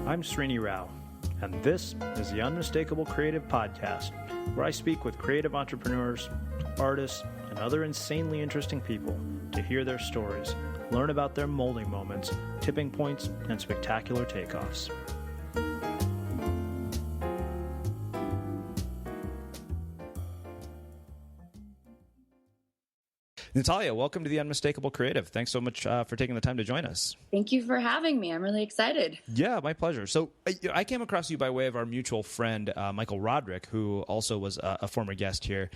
I'm Srini Rao, and this is the Unmistakable Creative Podcast, where I speak with creative entrepreneurs, artists, and other insanely interesting people to hear their stories, learn about their molding moments, tipping points, and spectacular takeoffs. Natalia, welcome to the Unmistakable Creative. Thanks so much for taking the time to join us. Thank you for having me. I'm really excited. Yeah, my pleasure. So I came across you by way of our mutual friend, Michael Roderick, who also was a former guest here.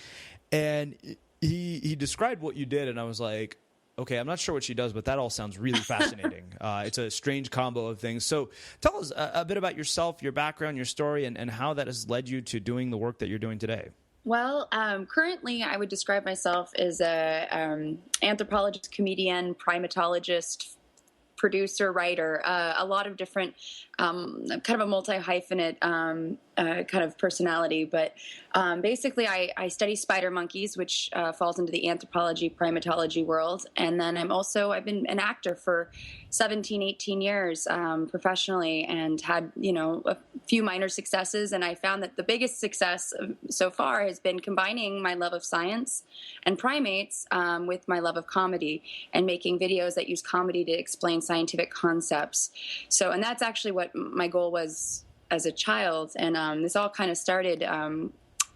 And he described what you did, and I was like, okay, I'm not sure what she does, but that all sounds really fascinating. It's a strange combo of things. So tell us a bit about yourself, your background, your story, and how that has led you to doing the work that you're doing today. Well, currently I would describe myself as a anthropologist, comedian, primatologist, producer, writer, a lot of different, kind of a multi-hyphenate kind of personality. But basically I study spider monkeys, which falls into the anthropology, primatology world. And then I've been an actor for 17, 18 years professionally, and had, a few minor successes. And I found that the biggest success so far has been combining my love of science and primates with my love of comedy, and making videos that use comedy to explain scientific concepts. And that's actually what my goal was as a child. And this all kind of started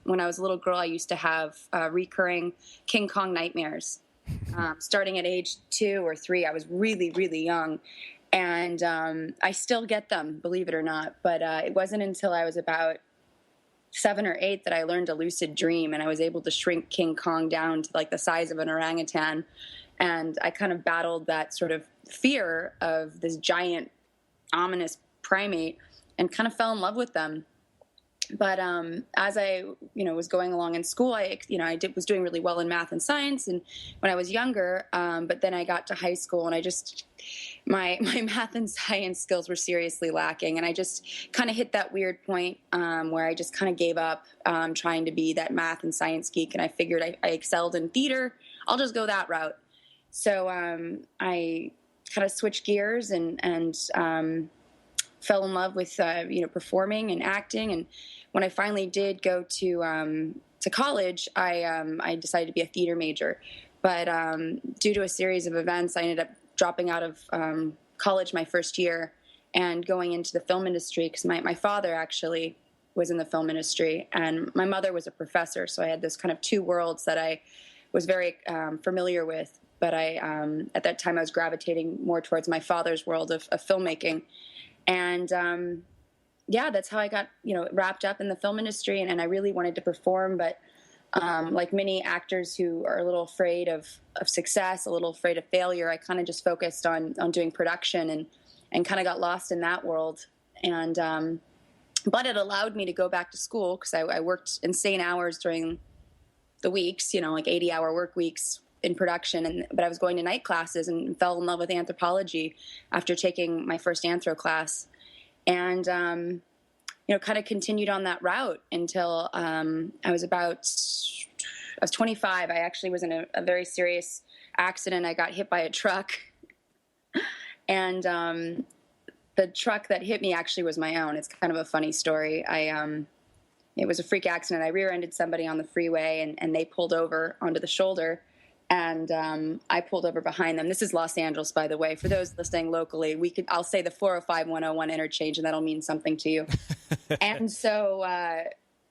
when I was a little girl. I used to have recurring King Kong nightmares. Starting at age 2 or 3, I was really, really young. And I still get them, believe it or not. But it wasn't until I was about 7 or 8 that I learned to lucid dream, and I was able to shrink King Kong down to like the size of an orangutan. And I kind of battled that sort of fear of this giant, ominous primate, and kind of fell in love with them. But as I, was going along in school, I was doing really well in math and science, and when I was younger. But then I got to high school, and my math and science skills were seriously lacking, and I just kind of hit that weird point where I just kind of gave up trying to be that math and science geek, and I figured I excelled in theater. I'll just go that route. So I kind of switched gears and fell in love with performing and acting. And when I finally did go to college, I decided to be a theater major. But due to a series of events, I ended up dropping out of college my first year and going into the film industry, because my father actually was in the film industry, and my mother was a professor. So I had this kind of two worlds that I was very familiar with. But at that time, I was gravitating more towards my father's world of filmmaking. And that's how I got, wrapped up in the film industry. And I really wanted to perform, but like many actors who are a little afraid of success, a little afraid of failure, I kind of just focused on doing production and kind of got lost in that world. And but it allowed me to go back to school, because I worked insane hours during the weeks, like 80-hour work weeks in production. But I was going to night classes and fell in love with anthropology after taking my first anthro class. And, kind of continued on that route until I was 25. I actually was in a very serious accident. I got hit by a truck. And the truck that hit me actually was my own. It's kind of a funny story. It was a freak accident. I rear-ended somebody on the freeway, and they pulled over onto the shoulder. And I pulled over behind them. This is Los Angeles, by the way. For those listening locally, I'll say the 405-101 interchange, and that'll mean something to you. And so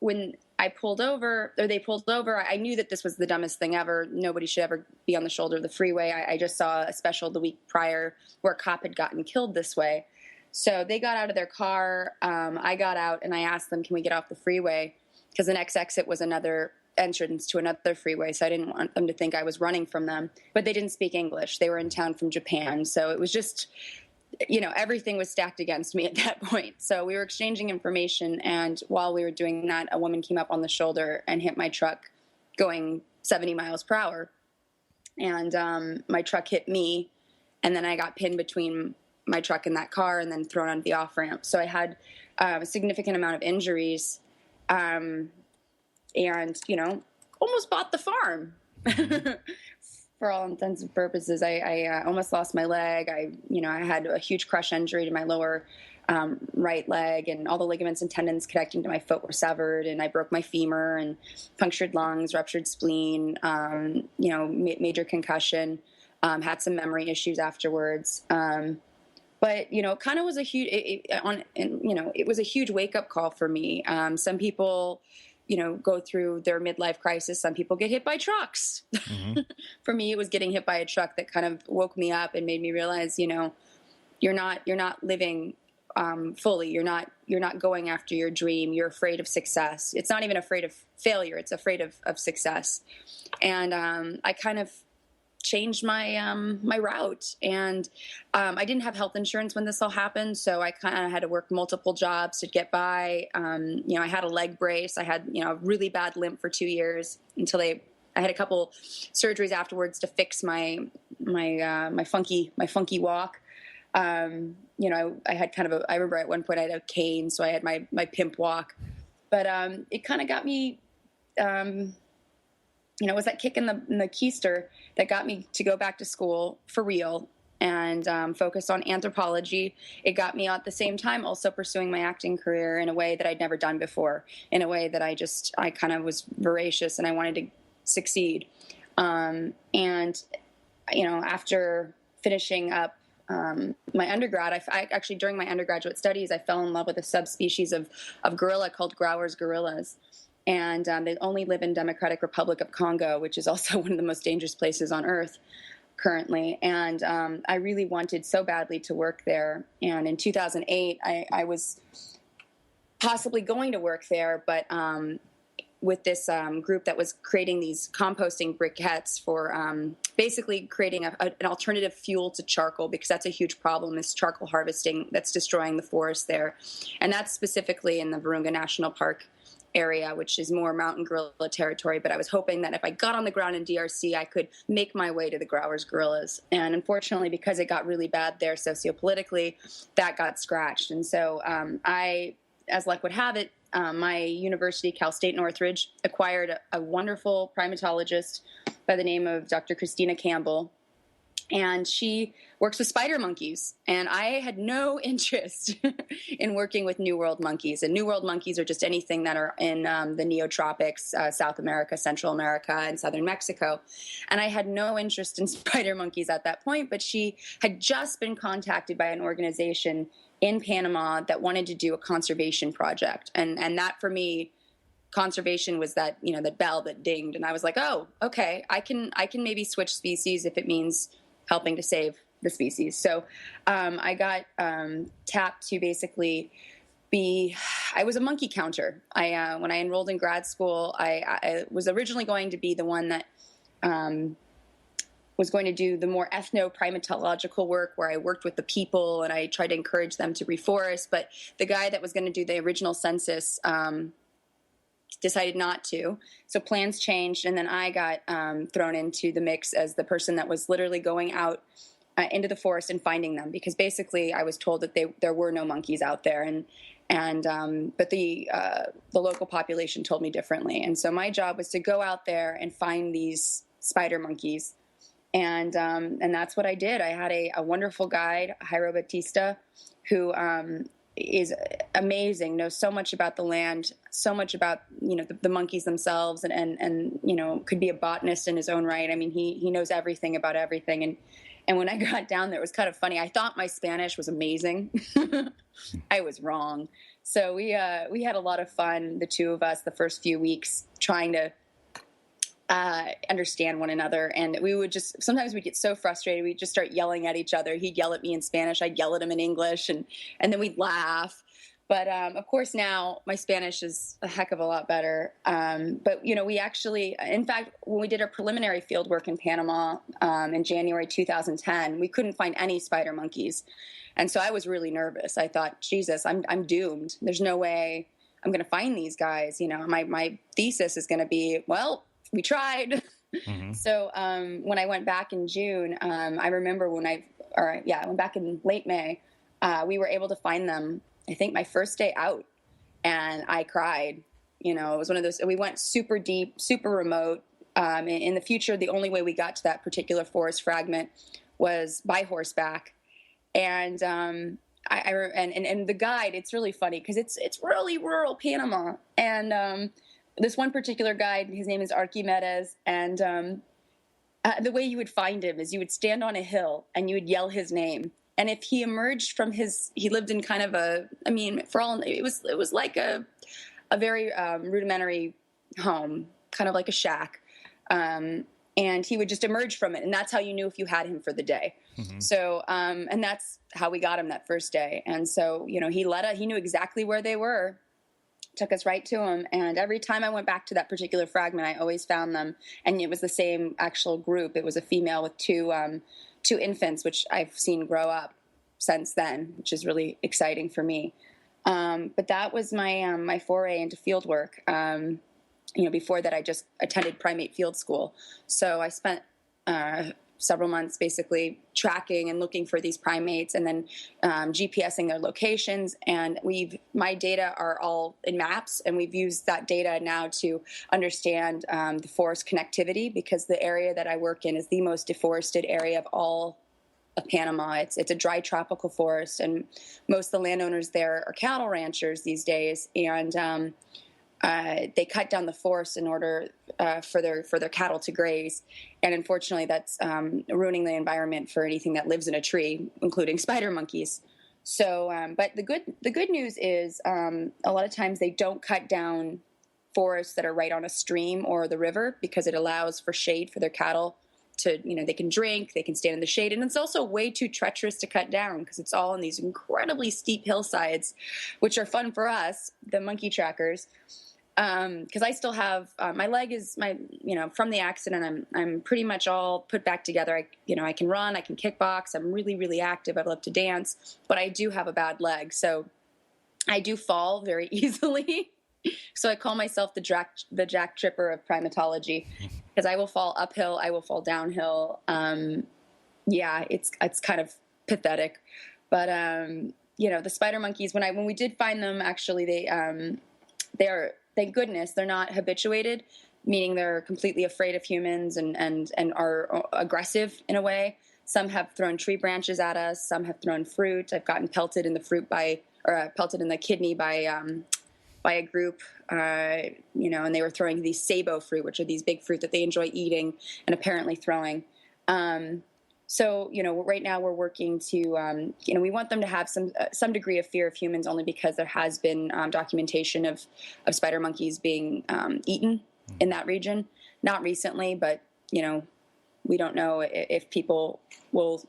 when they pulled over, I knew that this was the dumbest thing ever. Nobody should ever be on the shoulder of the freeway. I just saw a special the week prior where a cop had gotten killed this way. So they got out of their car. I got out, and I asked them, can we get off the freeway? Because the next exit was another entrance to another freeway, so I didn't want them to think I was running from them. But they didn't speak English. They were in town from Japan, so it was just, everything was stacked against me at that point. So we were exchanging information, and while we were doing that, a woman came up on the shoulder and hit my truck going 70 miles per hour. And my truck hit me, and then I got pinned between my truck and that car and then thrown onto the off-ramp. So I had a significant amount of injuries. And, almost bought the farm. For all intents and purposes. I almost lost my leg. I had a huge crush injury to my lower right leg, and all the ligaments and tendons connecting to my foot were severed, and I broke my femur and punctured lungs, ruptured spleen, major concussion, had some memory issues afterwards. But, it kind of was it was a huge wake up call for me. Some people, go through their midlife crisis. Some people get hit by trucks. Mm-hmm. For me, it was getting hit by a truck that kind of woke me up and made me realize, you're not living fully. You're not going after your dream. You're afraid of success. It's not even afraid of failure. It's afraid of success. And I kind of changed my my route, and I didn't have health insurance when this all happened, so I kind of had to work multiple jobs to get by. I had a leg brace. I had a really bad limp for 2 years until I had a couple surgeries afterwards to fix my funky walk. I had kind of I remember at one point I had a cane, so I had my pimp walk, but it kind of got me. It was that kick in the keister that got me to go back to school for real and focus on anthropology. It got me at the same time also pursuing my acting career in a way that I'd never done before, in a way that I kind of was voracious and I wanted to succeed. After finishing up my undergrad, I actually during my undergraduate studies, I fell in love with a subspecies of gorilla called Grauer's gorillas. And they only live in Democratic Republic of Congo, which is also one of the most dangerous places on earth currently. And I really wanted so badly to work there. And in 2008, I was possibly going to work there, but with this group that was creating these composting briquettes for basically creating an alternative fuel to charcoal, because that's a huge problem, is charcoal harvesting that's destroying the forest there. And that's specifically in the Virunga National Park area, which is more mountain gorilla territory. But I was hoping that if I got on the ground in DRC, I could make my way to the Grauer's gorillas. And unfortunately, because it got really bad there sociopolitically, that got scratched. And so I, as luck would have it, my university, Cal State Northridge, acquired a wonderful primatologist by the name of Dr. Christina Campbell. And she works with spider monkeys. And I had no interest in working with New World monkeys. And New World monkeys are just anything that are in the neotropics, South America, Central America, and Southern Mexico. And I had no interest in spider monkeys at that point. But she had just been contacted by an organization in Panama that wanted to do a conservation project. And that, for me, conservation was that, that bell that dinged. And I was like, oh, okay, I can maybe switch species if it means helping to save the species. So I got tapped to basically I was a monkey counter. When I enrolled in grad school, I was originally going to be the one that was going to do the more ethno-primatological work where I worked with the people and I tried to encourage them to reforest. But the guy that was going to do the original census decided not to. So plans changed, and then I got thrown into the mix as the person that was literally going out into the forest and finding them, because basically I was told that there were no monkeys out there, but the local population told me differently. And so my job was to go out there and find these spider monkeys, and that's what I did. I had a wonderful guide, Jairo Batista, who is amazing, knows so much about the land, so much about, the monkeys themselves, and could be a botanist in his own right. I mean, he knows everything about everything. And when I got down there, it was kind of funny. I thought my Spanish was amazing. I was wrong. So we had a lot of fun, the two of us, the first few weeks, trying to understand one another. And sometimes we'd get so frustrated, we'd just start yelling at each other. He'd yell at me in Spanish, I'd yell at him in English, and then we'd laugh. But of course now my Spanish is a heck of a lot better. But we actually, in fact, when we did our preliminary field work in Panama in January 2010, we couldn't find any spider monkeys. And so I was really nervous. I thought, Jesus, I'm doomed. There's no way I'm going to find these guys. My thesis is going to be, well, we tried. Mm-hmm. So when I went back in June, I remember I went back in late May, we were able to find them, I think my first day out, and I cried. It was one of those, we went super deep, super remote. In the future, the only way we got to that particular forest fragment was by horseback. And and the guide, it's really funny because it's really rural Panama. And this one particular guide, his name is Archimedes, and the way you would find him is you would stand on a hill and you would yell his name. And if he emerged from he lived in kind of it was like a very rudimentary home, kind of like a shack. And he would just emerge from it. And that's how you knew if you had him for the day. Mm-hmm. So, and that's how we got him that first day. And so, he knew exactly where they were, took us right to him. And every time I went back to that particular fragment, I always found them. And it was the same actual group. It was a female with two infants, which I've seen grow up since then, which is really exciting for me. But that was my foray into field work. Before that, I just attended primate field school. So I spent several months basically tracking and looking for these primates, and then GPSing their locations. And my data are all in maps, and we've used that data now to understand the forest connectivity, because the area that I work in is the most deforested area of all of Panama. It's a dry tropical forest, and most of the landowners there are cattle ranchers these days, and they cut down the forest in order for their cattle to graze, and unfortunately, that's ruining the environment for anything that lives in a tree, including spider monkeys. So, but the good news is a lot of times they don't cut down forests that are right on a stream or the river, because it allows for shade for their cattle to, they can drink, they can stand in the shade, and it's also way too treacherous to cut down because it's all on these incredibly steep hillsides, which are fun for us, the monkey trackers. Because I still have my leg is from the accident. I'm pretty much all put back together. I can run, I can kickbox. I'm really, really active. I love to dance, but I do have a bad leg, so I do fall very easily. So I call myself the Jack Tripper of primatology, because I will fall uphill, I will fall downhill. It's kind of pathetic, but the spider monkeys, when we did find them, actually they're, thank goodness, they're not habituated, meaning they're completely afraid of humans and are aggressive in a way. Some have thrown tree branches at us. Some have thrown fruit. I've gotten pelted in the pelted in the kidney by a group, and they were throwing these sabo fruit, which are these big fruit that they enjoy eating and apparently throwing. So, right now we're working to, we want them to have some degree of fear of humans, only because there has been documentation of spider monkeys being eaten in that region. Not recently, but, we don't know if people will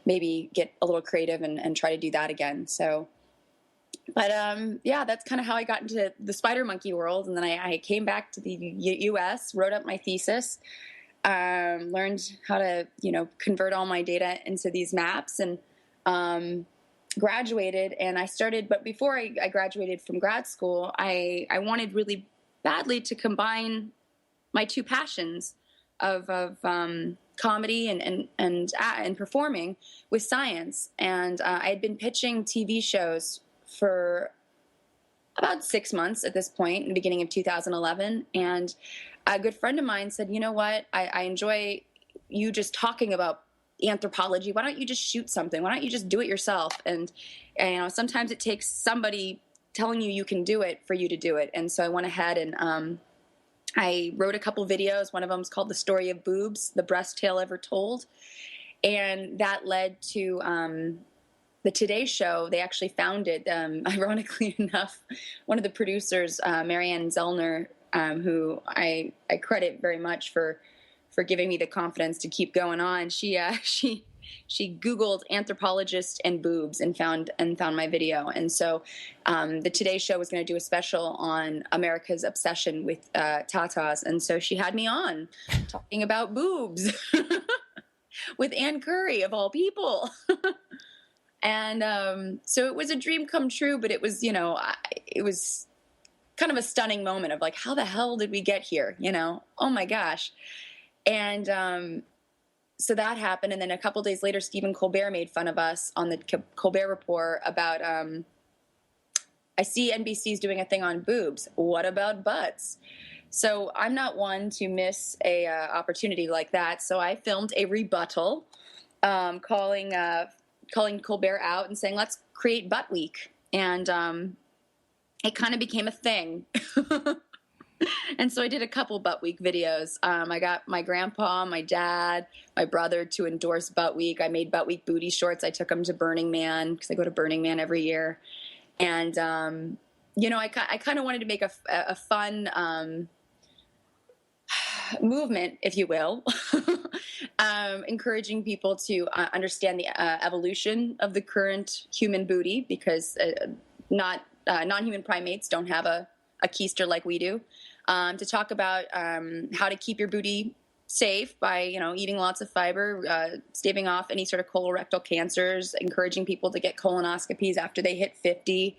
maybe get a little creative and try to do that again. So, but that's kind of how I got into the spider monkey world. And then I came back to the U.S., wrote up my thesis, learned how to, convert all my data into these maps, and graduated. And I started, but before I graduated from grad school, I wanted really badly to combine my two passions of comedy and performing with science. And I had been pitching TV shows for about 6 months at this point, in the beginning of 2011. And a good friend of mine said, you know what, I enjoy you just talking about anthropology. Why don't you just shoot something? Why don't you just do it yourself? And sometimes it takes somebody telling you can do it for you to do it. And so I went ahead and I wrote a couple videos. One of them is called The Story of Boobs, the Breast Tale Ever Told. And that led to the Today Show. They actually found it, ironically enough, one of the producers, Marianne Zellner, who I credit very much for giving me the confidence to keep going on. She Googled anthropologist and boobs and found my video. And so the Today Show was going to do a special on America's obsession with tatas. And so she had me on talking about boobs with Ann Curry, of all people. And so it was a dream come true, but it was, it was kind of a stunning moment of like, how the hell did we get here? Oh my gosh. And so that happened. And then a couple days later, Stephen Colbert made fun of us on the Colbert Report about, I see NBC's doing a thing on boobs. What about butts? So I'm not one to miss a opportunity like that. So I filmed a rebuttal, calling calling Colbert out and saying, let's create Butt Week. And it kind of became a thing. And so I did a couple Butt Week videos. I got my grandpa, my dad, my brother to endorse Butt Week. I made Butt Week booty shorts. I took them to Burning Man because I go to Burning Man every year. And, I kind of wanted to make a fun movement, if you will, encouraging people to understand the evolution of the current human booty, because non-human primates don't have a keister like we do. To talk about how to keep your booty safe by, eating lots of fiber, staving off any sort of colorectal cancers, encouraging people to get colonoscopies after they hit 50.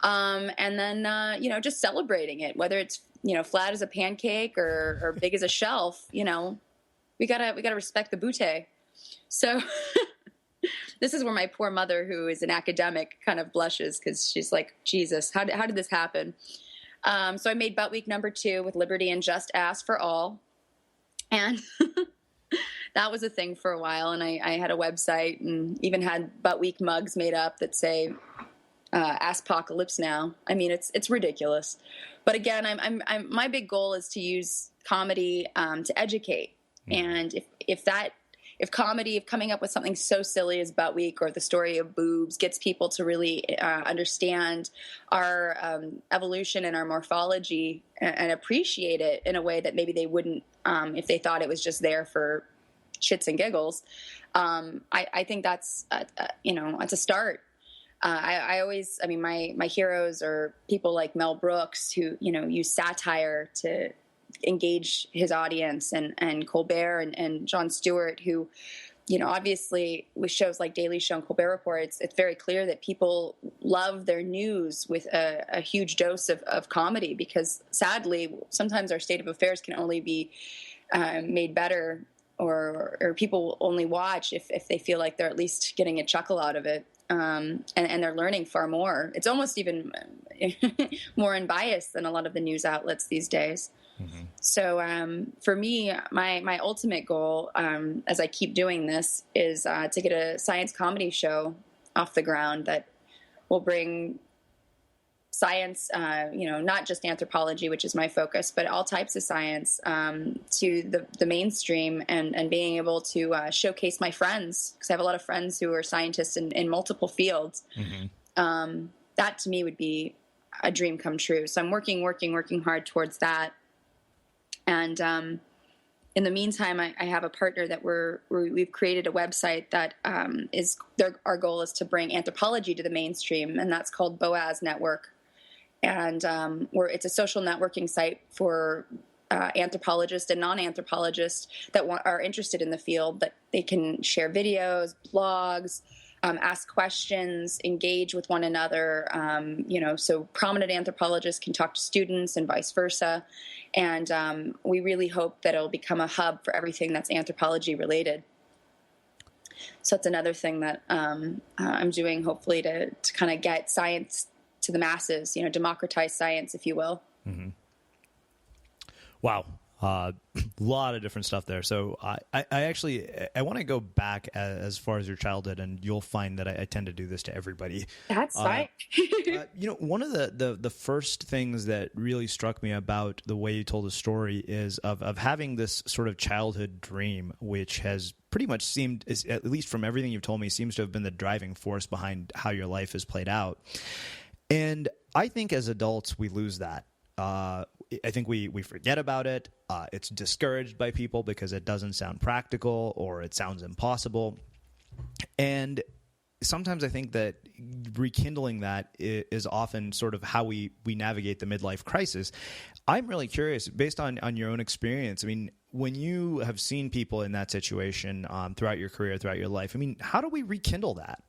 And then, just celebrating it, whether it's, flat as a pancake or big as a shelf, we gotta respect the booty. So this is where my poor mother, who is an academic, kind of blushes, because she's like, Jesus, how did this happen? So I made Butt Week #2 with Liberty and Just Ass for All. And that was a thing for a while. And I had a website and even had Butt Week mugs made up that say, Asspocalypse now. I mean, it's ridiculous. But again, my big goal is to use comedy to educate. And if coming up with something so silly as Butt Week or the story of boobs gets people to really understand our evolution and our morphology and appreciate it in a way that maybe they wouldn't if they thought it was just there for shits and giggles, I think that's it's a start. My heroes are people like Mel Brooks, who use satire to engage his audience, and Colbert and Jon Stewart, who obviously with shows like Daily Show and Colbert Report, it's very clear that people love their news with a huge dose of comedy, because sadly sometimes our state of affairs can only be made better, or people only watch if they feel like they're at least getting a chuckle out of it. And they're learning far more. It's almost even more unbiased than a lot of the news outlets these days. Mm-hmm. So for me, my ultimate goal, as I keep doing this, is to get a science comedy show off the ground that will bring science, not just anthropology, which is my focus, but all types of science to the mainstream, and being able to showcase my friends, because I have a lot of friends who are scientists in multiple fields. Mm-hmm. That to me would be a dream come true. So I'm working hard towards that. And in the meantime, I have a partner that we've created a website that our goal is to bring anthropology to the mainstream, and that's called Boaz Network. And it's a social networking site for anthropologists and non-anthropologists that are interested in the field, that they can share videos, blogs, ask questions, engage with one another. So prominent anthropologists can talk to students and vice versa. And we really hope that it'll become a hub for everything that's anthropology related. So it's another thing that I'm doing, hopefully, to kind of get science to the masses, democratize science, if you will. Mm-hmm. Wow. A lot of different stuff there. So I want to go back as far as your childhood, and you'll find that I tend to do this to everybody. That's fine. One of the first things that really struck me about the way you told the story is of having this sort of childhood dream, which has pretty much seemed, at least from everything you've told me, seems to have been the driving force behind how your life has played out. And I think as adults, we lose that. I think we forget about it. It's discouraged by people because it doesn't sound practical or it sounds impossible. And sometimes I think that rekindling that is often sort of how we navigate the midlife crisis. I'm really curious, based on your own experience, I mean, when you have seen people in that situation throughout your career, throughout your life, I mean, how do we rekindle that?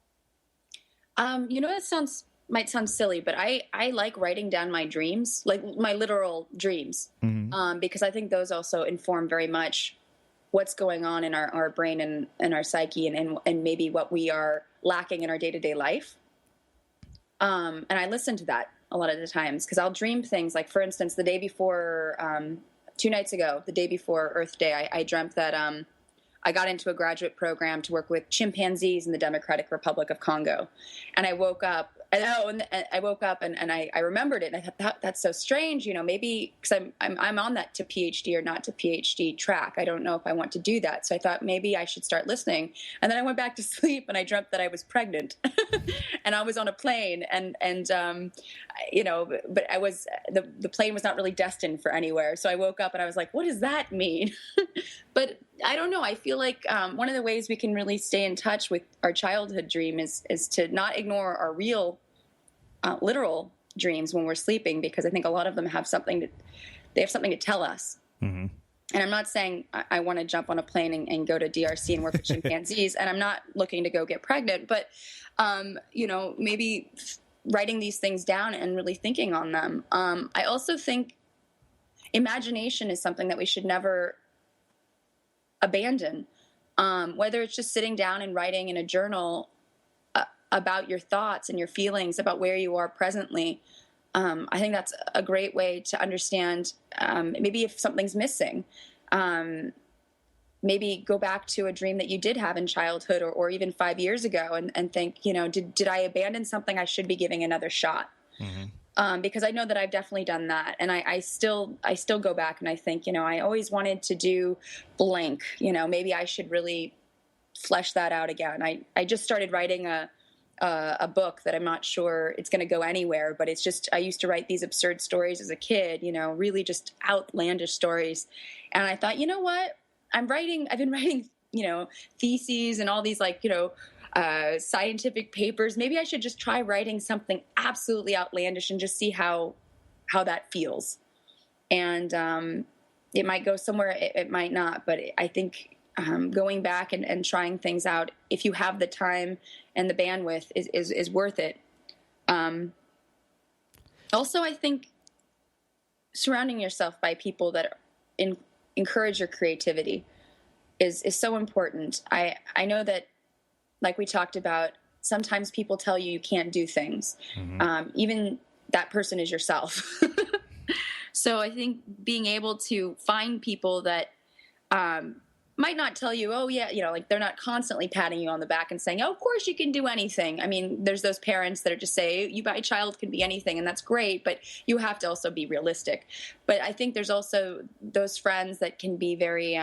That might sound silly, but I like writing down my dreams, like my literal dreams, mm-hmm. Because I think those also inform very much what's going on in our brain and our psyche, and maybe what we are lacking in our day-to-day life. And I listen to that a lot of the times, because I'll dream things like, for instance, the day before, 2 nights ago, the day before Earth Day, I dreamt that I got into a graduate program to work with chimpanzees in the Democratic Republic of Congo. And I woke up, and I remembered it, and I thought, that's so strange, maybe because I'm on that to PhD or not to PhD track. I don't know if I want to do that. So I thought maybe I should start listening. And then I went back to sleep, and I dreamt that I was pregnant and I was on a plane, but I was, the plane was not really destined for anywhere. So I woke up and I was like, what does that mean? But I don't know. I feel like one of the ways we can really stay in touch with our childhood dream is to not ignore our real, literal dreams when we're sleeping, because I think a lot of them have something to tell us. Mm-hmm. And I'm not saying I want to jump on a plane and go to DRC and work with chimpanzees, and I'm not looking to go get pregnant, but maybe writing these things down and really thinking on them. I also think imagination is something that we should never abandon, whether it's just sitting down and writing in a journal about your thoughts and your feelings about where you are presently. I think that's a great way to understand maybe if something's missing. Maybe go back to a dream that you did have in childhood or even 5 years ago and think, did I abandon something I should be giving another shot? Mm-hmm. Because I know that I've definitely done that. And I still go back and I think, I always wanted to do blank, maybe I should really flesh that out again. I just started writing a book that I'm not sure it's going to go anywhere, but it's just, I used to write these absurd stories as a kid, really just outlandish stories. And I thought, you know what? I've been writing, theses and all these scientific papers. Maybe I should just try writing something absolutely outlandish and just see how that feels. And it might go somewhere, it might not, but I think going back and trying things out, if you have the time and the bandwidth, is worth it. Also, I think surrounding yourself by people that encourage your creativity is so important. I know that, like we talked about, sometimes people tell you can't do things. Mm-hmm. Even that person is yourself. So I think being able to find people that might not tell you, oh yeah, they're not constantly patting you on the back and saying, oh, of course you can do anything. I mean, there's those parents that are just say, my child can be anything, and that's great, but you have to also be realistic. But I think there's also those friends that can be very,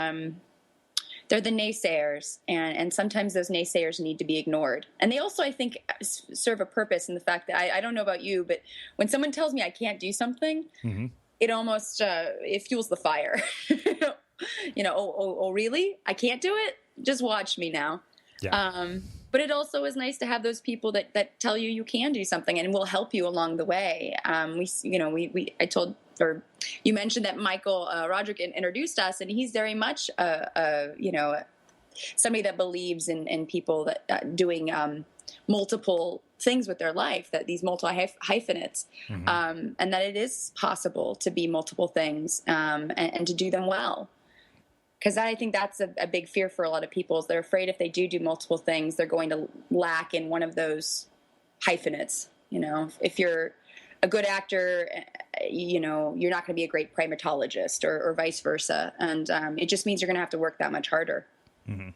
they're the naysayers, and sometimes those naysayers need to be ignored. And they also, I think, serve a purpose in the fact that I don't know about you, but when someone tells me I can't do something, mm-hmm. It almost, it fuels the fire. Oh, really? I can't do it? Just watch me now. Yeah. But it also is nice to have those people that tell you you can do something and will help you along the way. You mentioned that Michael Roderick introduced us, and he's very much, somebody that believes in people that doing multiple things with their life, that these multi-hyphenates, mm-hmm. And that it is possible to be multiple things and to do them well. Because I think that's a big fear for a lot of people, is they're afraid if they do multiple things, they're going to lack in one of those hyphenates. If you're a good actor, you're not going to be a great primatologist or vice versa. And it just means you're going to have to work that much harder. Mm-hmm.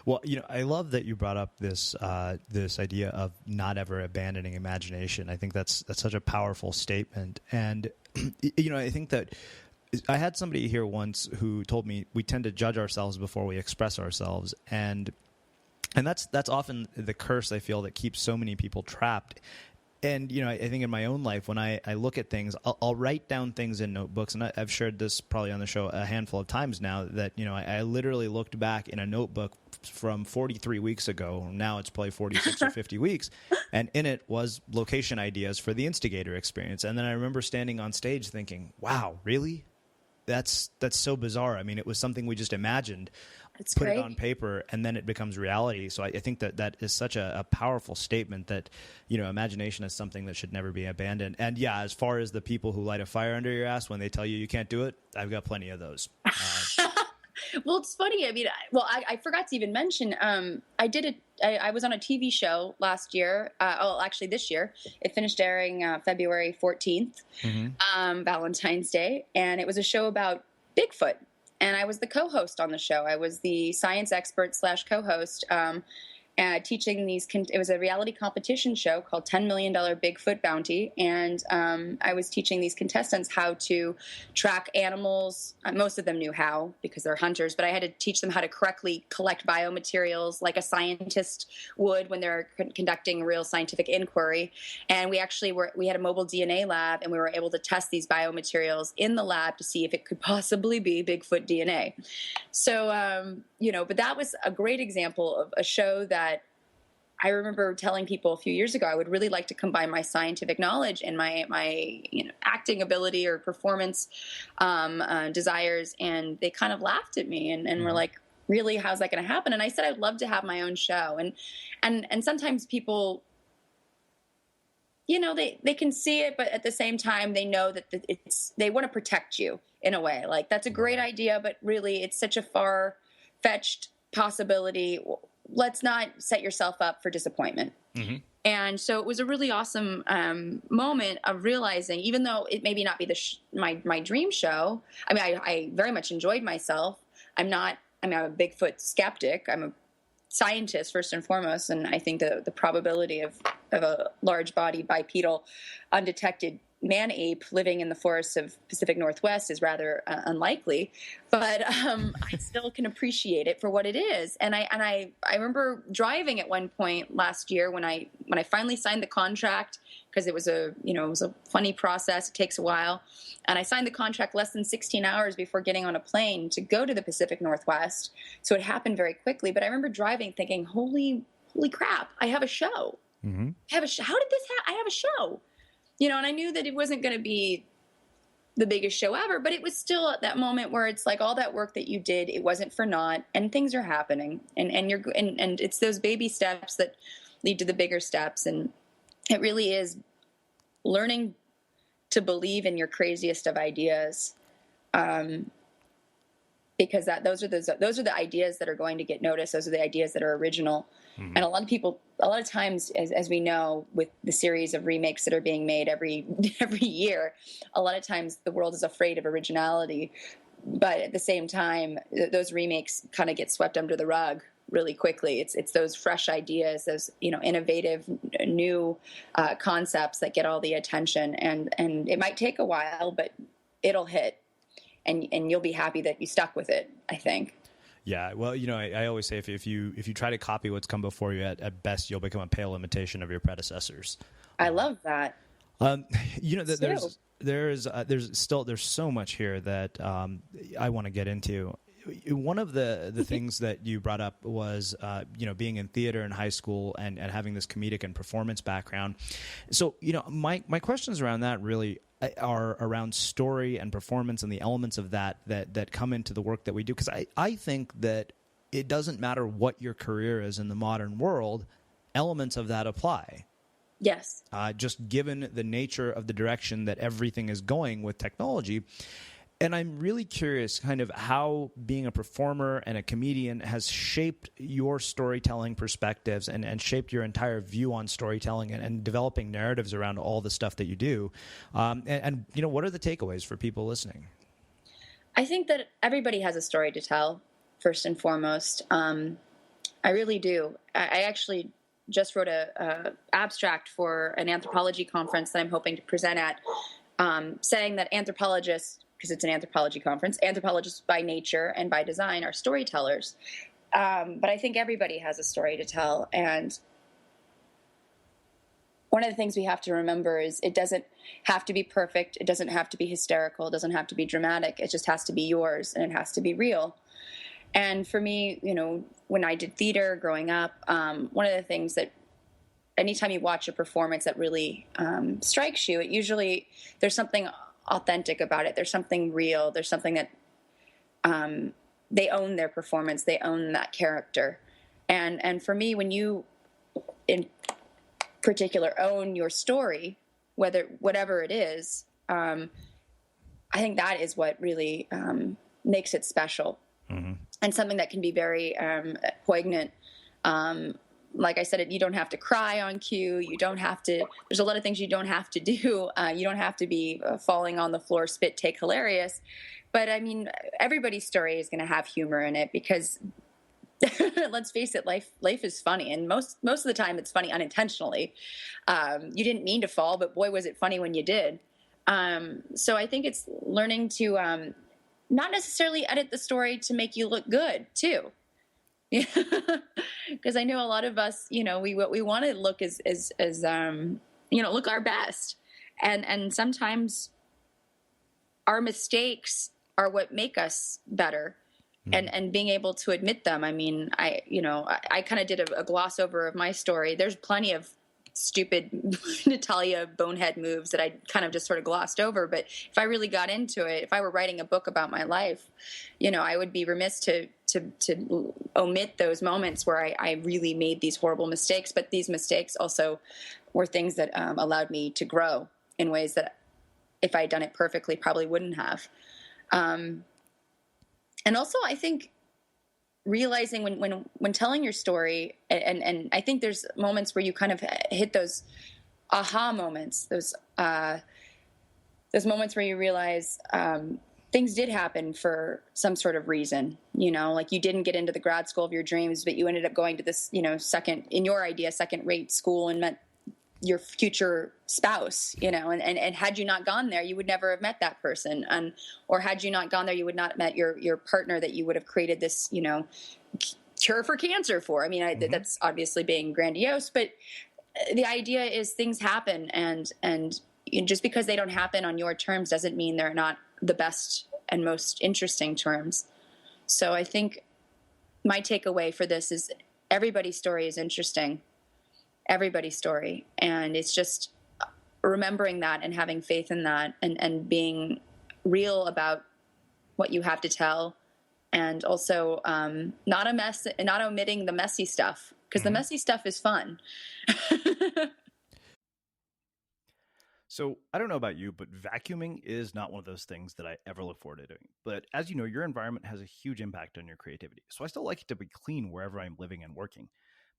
Well, I love that you brought up this idea of not ever abandoning imagination. I think that's such a powerful statement. And, I think that I had somebody here once who told me we tend to judge ourselves before we express ourselves. And that's often the curse, I feel, that keeps so many people trapped. And, I think in my own life, when I look at things, I'll write down things in notebooks. And I've shared this probably on the show a handful of times now that, I literally looked back in a notebook from 43 weeks ago. Now it's probably 46 or 50 weeks. And in it was location ideas for the Instigator experience. And then I remember standing on stage thinking, wow, really? That's so bizarre. I mean, it was something we just imagined. It's put great. It on paper, and then it becomes reality. So I think that is such a powerful statement that, imagination is something that should never be abandoned. And yeah, as far as the people who light a fire under your ass when they tell you can't do it, I've got plenty of those. Well, it's funny. I mean, I forgot to even mention, I was on a TV show last year. Actually this year. It finished airing February 14th, mm-hmm. Valentine's Day. And it was a show about Bigfoot. and I was the co-host on the show. I was the science expert / co-host, teaching these. It was a reality competition show called $10 Million Bigfoot Bounty, and I was teaching these contestants how to track animals. Most of them knew how because they're hunters, but I had to teach them how to correctly collect biomaterials like a scientist would when they're conducting real scientific inquiry. And we had a mobile DNA lab, and we were able to test these biomaterials in the lab to see if it could possibly be Bigfoot DNA. So, but that was a great example of a show that I remember telling people a few years ago I would really like to combine my scientific knowledge and my acting ability or performance desires, and they kind of laughed at me and were like, "Really, how's that going to happen?" And I said I'd love to have my own show, and sometimes people, they can see it, but at the same time they know that they want to protect you in a way. Like, that's a great idea, but really it's such a far-fetched possibility. Let's not set yourself up for disappointment. Mm-hmm. And so it was a really awesome moment of realizing, even though it maybe not be my dream show, I mean, I very much enjoyed myself. I'm a Bigfoot skeptic. I'm a scientist first and foremost, and I think the probability of a large body bipedal undetected man ape living in the forests of Pacific Northwest is rather unlikely, but I still can appreciate it for what it is. And I remember driving at one point last year when I finally signed the contract, because it was a funny process. It takes a while. And I signed the contract less than 16 hours before getting on a plane to go to the Pacific Northwest. So it happened very quickly. But I remember driving thinking, holy crap, I have a show. Mm-hmm. How did this happen? I have a show. And I knew that it wasn't going to be the biggest show ever, but it was still at that moment where it's like all that work that you did, it wasn't for naught, and things are happening, and it's those baby steps that lead to the bigger steps, and it really is learning to believe in your craziest of ideas, because those are the ideas that are going to get noticed. Those are the ideas that are original. Mm-hmm. And a lot of times, as we know, with the series of remakes that are being made every year, a lot of times the world is afraid of originality. But at the same time, those remakes kind of get swept under the rug really quickly. It's those fresh ideas, those innovative new concepts that get all the attention, and it might take a while, but it'll hit, and you'll be happy that you stuck with it, I think. Yeah, well, I always say if you try to copy what's come before you, at best you'll become a pale imitation of your predecessors. I love that. There's so much here that I want to get into. One of the things that you brought up was being in theater in high school and having this comedic and performance background. So my questions around that really are around story and performance and the elements of that come into the work that we do, because I think that it doesn't matter what your career is in the modern world, elements of that apply. Yes. Just given the nature of the direction that everything is going with technology. And I'm really curious kind of how being a performer and a comedian has shaped your storytelling perspectives and shaped your entire view on storytelling and developing narratives around all the stuff that you do. And what are the takeaways for people listening? I think that everybody has a story to tell, first and foremost. I really do. I actually just wrote a abstract for an anthropology conference that I'm hoping to present at, saying that anthropologists, because it's an anthropology conference, anthropologists by nature and by design are storytellers. But I think everybody has a story to tell. And one of the things we have to remember is it doesn't have to be perfect. It doesn't have to be hysterical. It doesn't have to be dramatic. It just has to be yours, and it has to be real. And for me, when I did theater growing up, one of the things that anytime you watch a performance that really strikes you, there's something authentic about it. There's something real. There's something that they own their performance. They own that character. And for me, when you in particular own your story, whatever it is, I think that is what really makes it special. Mm-hmm. And something that can be very poignant like I said, you don't have to cry on cue. You don't have to, there's a lot of things you don't have to do. You don't have to be falling on the floor, spit, take, hilarious. But I mean, everybody's story is going to have humor in it because let's face it, life is funny. And most of the time it's funny unintentionally. You didn't mean to fall, but boy, was it funny when you did. So I think it's learning to not necessarily edit the story to make you look good too. Because I know a lot of us, we want to look as look our best, and sometimes our mistakes are what make us better, and being able to admit them. I mean, I kind of did a gloss over of my story. There's plenty of stupid Natalia bonehead moves that I kind of just sort of glossed over. But if I really got into it, if I were writing a book about my life, I would be remiss to omit those moments where I really made these horrible mistakes. But these mistakes also were things that allowed me to grow in ways that if I had done it perfectly, probably wouldn't have. And also, I think realizing when telling your story, and I think there's moments where you kind of hit those aha moments, those moments where you realize things did happen for some sort of reason, like you didn't get into the grad school of your dreams, but you ended up going to this, second-rate school and met your future spouse, and had you not gone there, you would never have met that person. Or had you not gone there, you would not have met your partner that you would have created this, cure for cancer for. I mean, that's obviously being grandiose, but the idea is things happen, and just because they don't happen on your terms doesn't mean they're not the best and most interesting terms. So I think my takeaway for this is everybody's story is interesting. Everybody's story. And it's just remembering that and having faith in that, and being real about what you have to tell. And also not omitting the messy stuff, because the messy stuff is fun. So I don't know about you, but vacuuming is not one of those things that I ever look forward to doing. But as you know, your environment has a huge impact on your creativity. So I still like it to be clean wherever I'm living and working.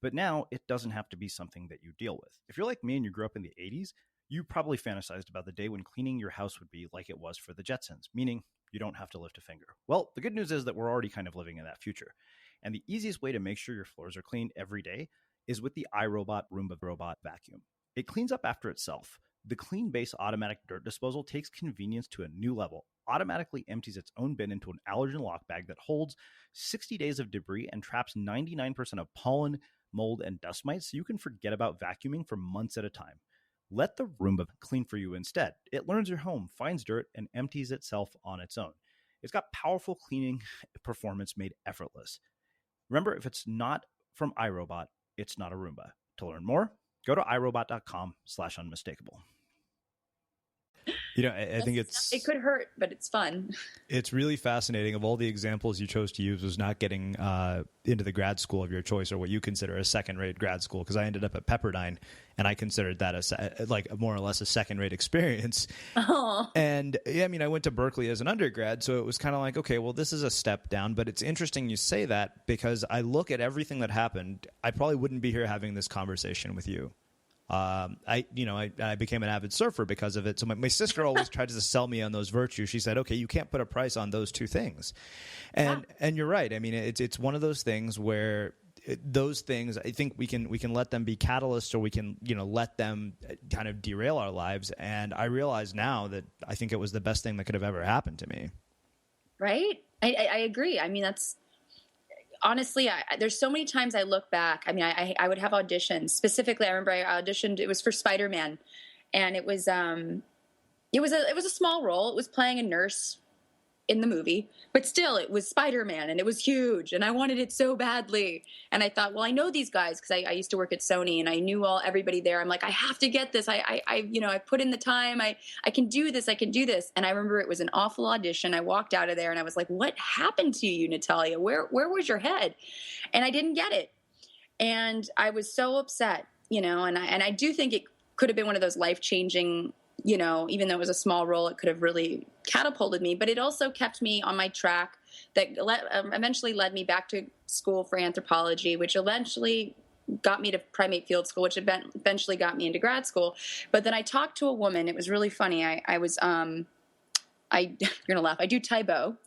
But now it doesn't have to be something that you deal with. If you're like me and you grew up in the 80s, you probably fantasized about the day when cleaning your house would be like it was for the Jetsons, meaning you don't have to lift a finger. Well, the good news is that we're already kind of living in that future. And the easiest way to make sure your floors are clean every day is with the iRobot Roomba Robot Vacuum. It cleans up after itself. The Clean Base automatic dirt disposal takes convenience to a new level, automatically empties its own bin into an allergen lock bag that holds 60 days of debris and traps 99% of pollen, mold, and dust mites, so you can forget about vacuuming for months at a time. Let the Roomba clean for you instead. It learns your home, finds dirt, and empties itself on its own. It's got powerful cleaning performance made effortless. Remember, if it's not from iRobot, it's not a Roomba. To learn more, go to irobot.com/unmistakable. I think it could hurt, but it's fun. It's really fascinating. Of all the examples you chose to use was not getting into the grad school of your choice, or what you consider a second-rate grad school, because I ended up at Pepperdine, and I considered that more or less a second-rate experience. Oh. And I went to Berkeley as an undergrad, so it was kind of like, okay, well, this is a step down. But it's interesting you say that, because I look at everything that happened. I probably wouldn't be here having this conversation with you. I became an avid surfer because of it. So my sister always tried to sell me on those virtues. She said, okay, you can't put a price on those two things. And you're right. I mean, it's one of those things where those things, I think we can let them be catalysts, or we can, let them kind of derail our lives. And I realize now that I think it was the best thing that could have ever happened to me. Right. I agree. I mean, that's, honestly, there's so many times I look back. I mean, I would have auditions. Specifically, I remember I auditioned. It was for Spider-Man, and it was a small role. It was playing a nurse in the movie, but still, it was Spider-Man, and it was huge, and I wanted it so badly. And I thought, well, I know these guys because I used to work at Sony, and I knew everybody there. I'm like, I have to get this. I put in the time. I can do this. I can do this. And I remember it was an awful audition. I walked out of there, and I was like, what happened to you, Natalia? Where was your head? And I didn't get it, and I was so upset, and I do think it could have been one of those life-changing, even though it was a small role, it could have really catapulted me. But it also kept me on my track that eventually led me back to school for anthropology, which eventually got me to primate field school, which eventually got me into grad school. But then I talked to a woman. It was really funny. I was, you're going to laugh. I do Taibo.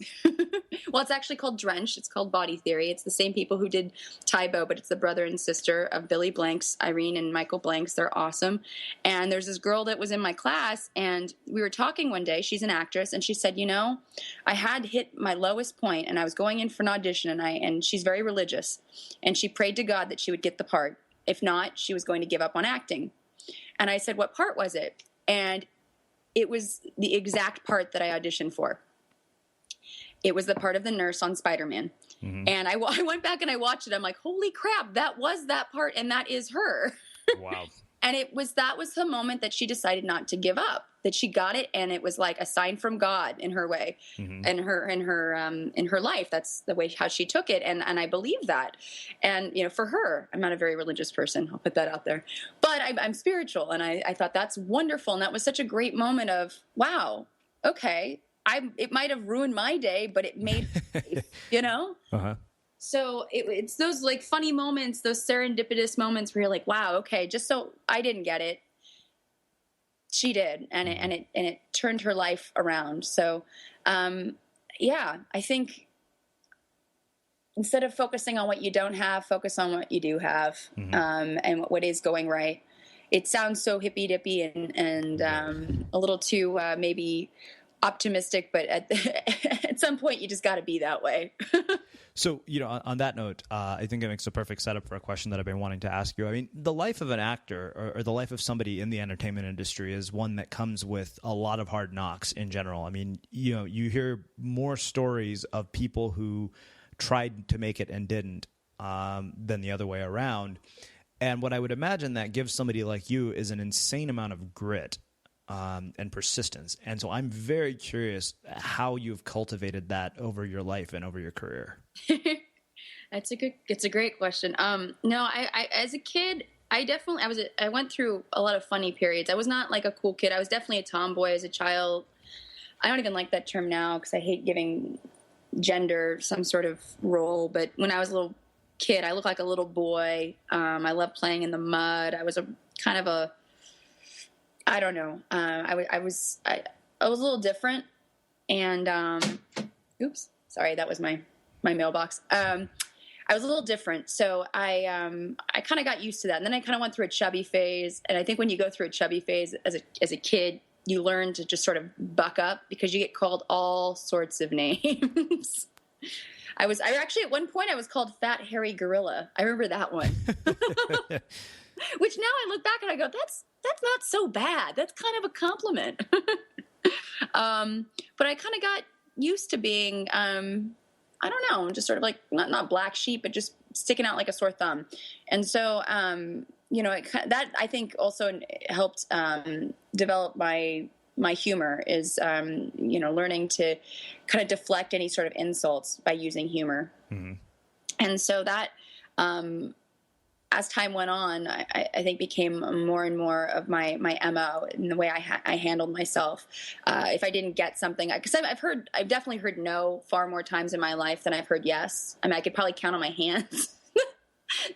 Well, it's actually called Drench. It's called Body Theory. It's the same people who did Taibo, but it's the brother and sister of Billy Blanks, Irene and Michael Blanks. They're awesome. And there's this girl that was in my class, and we were talking one day. She's an actress, and she said, I had hit my lowest point, and I was going in for an audition, and she's very religious, and she prayed to God that she would get the part. If not, she was going to give up on acting. And I said, what part was it? And it was the exact part that I auditioned for. It was the part of the nurse on Spider-Man. Mm-hmm. And I went back and I watched it. I'm like, holy crap, that was that part. And that is her. Wow. And that was the moment that she decided not to give up, that she got it. And it was like a sign from God in her way, mm-hmm. in her life. That's the way how she took it. And I believe that. And, for her, I'm not a very religious person. I'll put that out there, but I'm spiritual. And I thought that's wonderful. And that was such a great moment of, wow, okay. It might have ruined my day, but it made, Uh-huh. So it's those like funny moments, those serendipitous moments where you're like, wow, okay, just so I didn't get it, she did, and it turned her life around. So, I think instead of focusing on what you don't have, focus on what you do have, mm-hmm. And what is going right. It sounds so hippy dippy and a little too maybe optimistic, but at some point you just got to be that way. So, on that note, I think it makes a perfect setup for a question that I've been wanting to ask you. I mean, the life of an actor or the life of somebody in the entertainment industry is one that comes with a lot of hard knocks in general. I mean, you hear more stories of people who tried to make it and didn't than the other way around. And what I would imagine that gives somebody like you is an insane amount of grit and persistence. And so I'm very curious how you've cultivated that over your life and over your career. It's a great question. No, I as a kid, I went through a lot of funny periods. I was not like a cool kid. I was definitely a tomboy as a child. I don't even like that term now because I hate giving gender some sort of role. But when I was a little kid, I looked like a little boy. I loved playing in the mud. I was I don't know. I was a little different, and oops, sorry, that was my mailbox. I was a little different, so I kind of got used to that, and then I kind of went through a chubby phase. And I think when you go through a chubby phase as a kid, you learn to just sort of buck up because you get called all sorts of names. I actually at one point I was called Fat Hairy Gorilla. I remember that one. Which now I look back and I go, that's not so bad. That's kind of a compliment. But I kind of got used to being, I don't know, just sort of like not black sheep, but just sticking out like a sore thumb. And so, that I think also helped develop my humor is, learning to kind of deflect any sort of insults by using humor. Mm-hmm. And so that, as time went on, I think became more and more of my MO in the way I handled myself. If I didn't get something, because I've definitely heard no far more times in my life than I've heard yes. I mean, I could probably count on my hands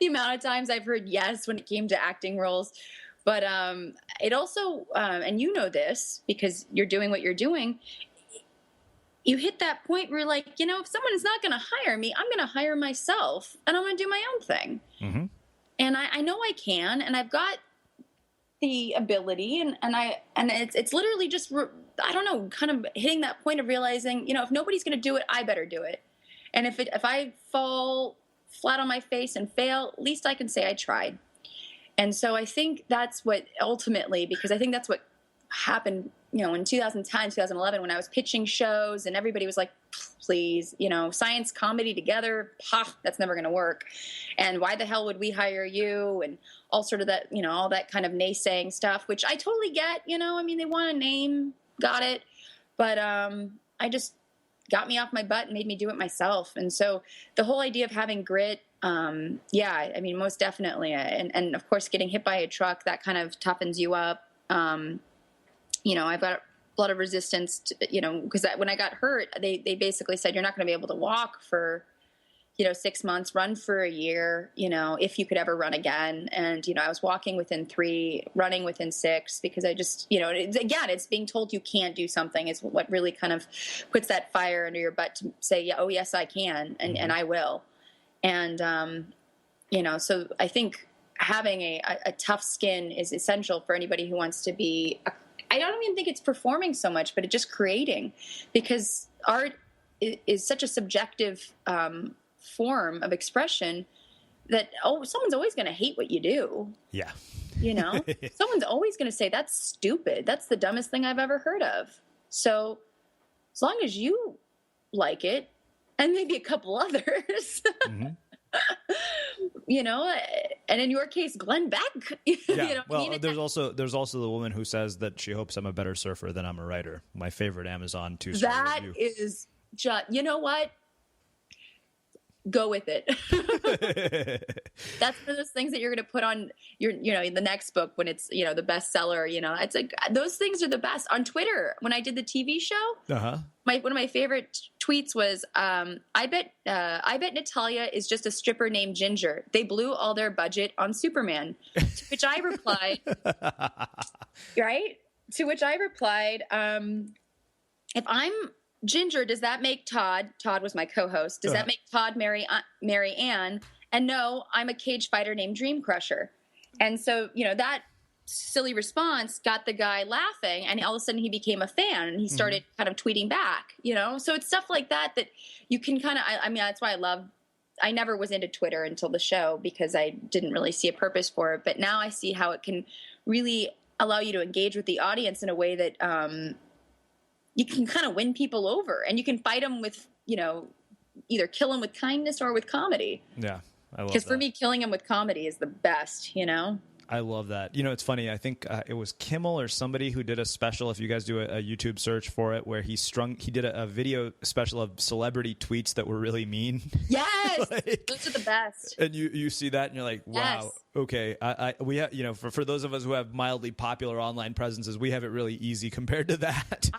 the amount of times I've heard yes when it came to acting roles. But it also, and you know this because you're doing what you're doing, you hit that point where you're like, if someone is not going to hire me, I'm going to hire myself and I'm going to do my own thing. Mm-hmm. And I know I can, and I've got the ability, and it's literally just, I don't know, kind of hitting that point of realizing, if nobody's going to do it, I better do it. And if I fall flat on my face and fail, at least I can say I tried. And so I think that's what ultimately, because I think that's what happened, in 2010, 2011, when I was pitching shows and everybody was like, please, science comedy together, that's never going to work. And why the hell would we hire you? And all sort of that, all that kind of naysaying stuff, which I totally get, they want a name, got it. But I just got me off my butt and made me do it myself. And so the whole idea of having grit, most definitely. And of course, getting hit by a truck, that kind of toughens you up. I've got a lot of resistance to, because when I got hurt, they basically said, you're not going to be able to walk for, 6 months, run for a year, if you could ever run again. And, I was walking within 3, running within 6, because I just, it's being told you can't do something is what really kind of puts that fire under your butt to say, yeah, oh yes, I can. And I will. And, so I think having a tough skin is essential for anybody who wants to be, I don't even think it's performing so much, but it's just creating, because art is such a subjective form of expression that someone's always going to hate what you do. Yeah. Someone's always going to say, that's stupid. That's the dumbest thing I've ever heard of. So as long as you like it, and maybe a couple others, and in your case, Glenn Beck. Yeah. There's also the woman who says that she hopes I'm a better surfer than I'm a writer. My favorite Amazon 2-star review. That is just, you know what? Go with it. That's one of those things that you're going to put on your, the next book when it's, the bestseller. It's like those things are the best. On Twitter, when I did the TV show, one of my favorite tweets was, I bet Natalia is just a stripper named Ginger. They blew all their budget on Superman. To which I replied, right? To which I replied, if I'm Ginger, does that make Todd was my co-host, does that make Todd marry Ann? And no, I'm a cage fighter named Dream Crusher. And so, that silly response got the guy laughing, and all of a sudden he became a fan, and he started kind of tweeting back, So it's stuff like that you can kind of, that's why I never was into Twitter until the show, because I didn't really see a purpose for it. But now I see how it can really allow you to engage with the audience in a way that, you can kind of win people over, and you can fight them with, either kill them with kindness or with comedy. Yeah, I love that. Because for me, killing them with comedy is the best, I love that. It's funny. I think it was Kimmel or somebody who did a special, if you guys do a YouTube search for it, where he did a video special of celebrity tweets that were really mean. Yes, those are the best. And you see that and you're like, wow, yes. Okay. We have, for those of us who have mildly popular online presences, we have it really easy compared to that.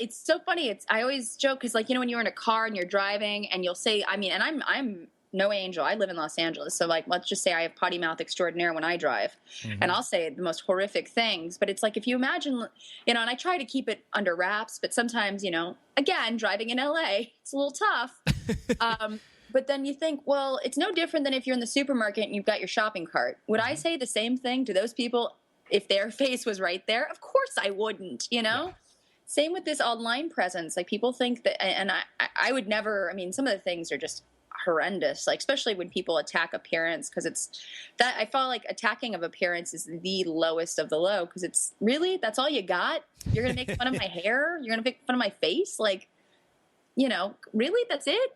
It's so funny. I always joke, because when you're in a car and you're driving and you'll say, and I'm no angel. I live in Los Angeles. So let's just say I have potty mouth extraordinaire when I drive, and I'll say the most horrific things. But it's like, if you imagine, and I try to keep it under wraps, but sometimes, again, driving in LA, it's a little tough. But then you think, well, it's no different than if you're in the supermarket and you've got your shopping cart. Would I say the same thing to those people if their face was right there? Of course I wouldn't, Yeah. Same with this online presence. People think that, and I would never, some of the things are just horrendous, especially when people attack appearance, because it's that I feel like attacking of appearance is the lowest of the low, because it's really, that's all you got. You're gonna make fun of my hair, you're gonna make fun of my face, really, that's it.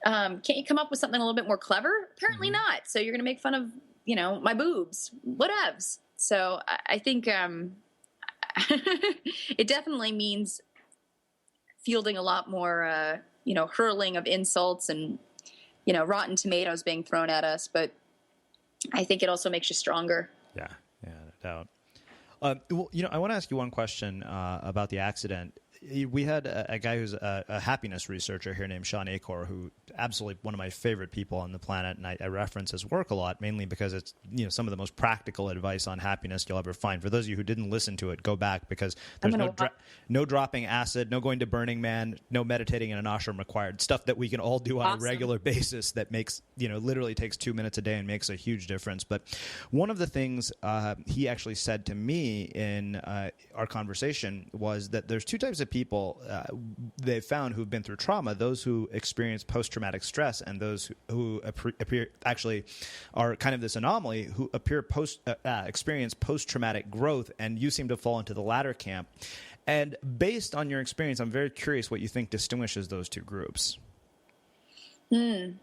Can't you come up with something a little bit more clever? Apparently not. So you're gonna make fun of my boobs, whatevs. So I think it definitely means fielding a lot more hurling of insults and, rotten tomatoes being thrown at us. But I think it also makes you stronger. Yeah, no doubt. I want to ask you one question about the accident. We had a guy who's a happiness researcher here named Sean Acor, who absolutely one of my favorite people on the planet, and I reference his work a lot, mainly because it's some of the most practical advice on happiness you'll ever find. For those of you who didn't listen to it, go back, because there's no dropping acid, no going to Burning Man, no meditating in an ashram required. Stuff that we can all do on a regular basis that makes literally takes 2 minutes a day and makes a huge difference. But one of the things he actually said to me in our conversation was that there's two types of people they've found who've been through trauma: those who experience post-traumatic stress, and those who appear actually are kind of this anomaly, who experience post-traumatic growth. And you seem to fall into the latter camp. And based on your experience, I'm very curious what you think distinguishes those two groups. That's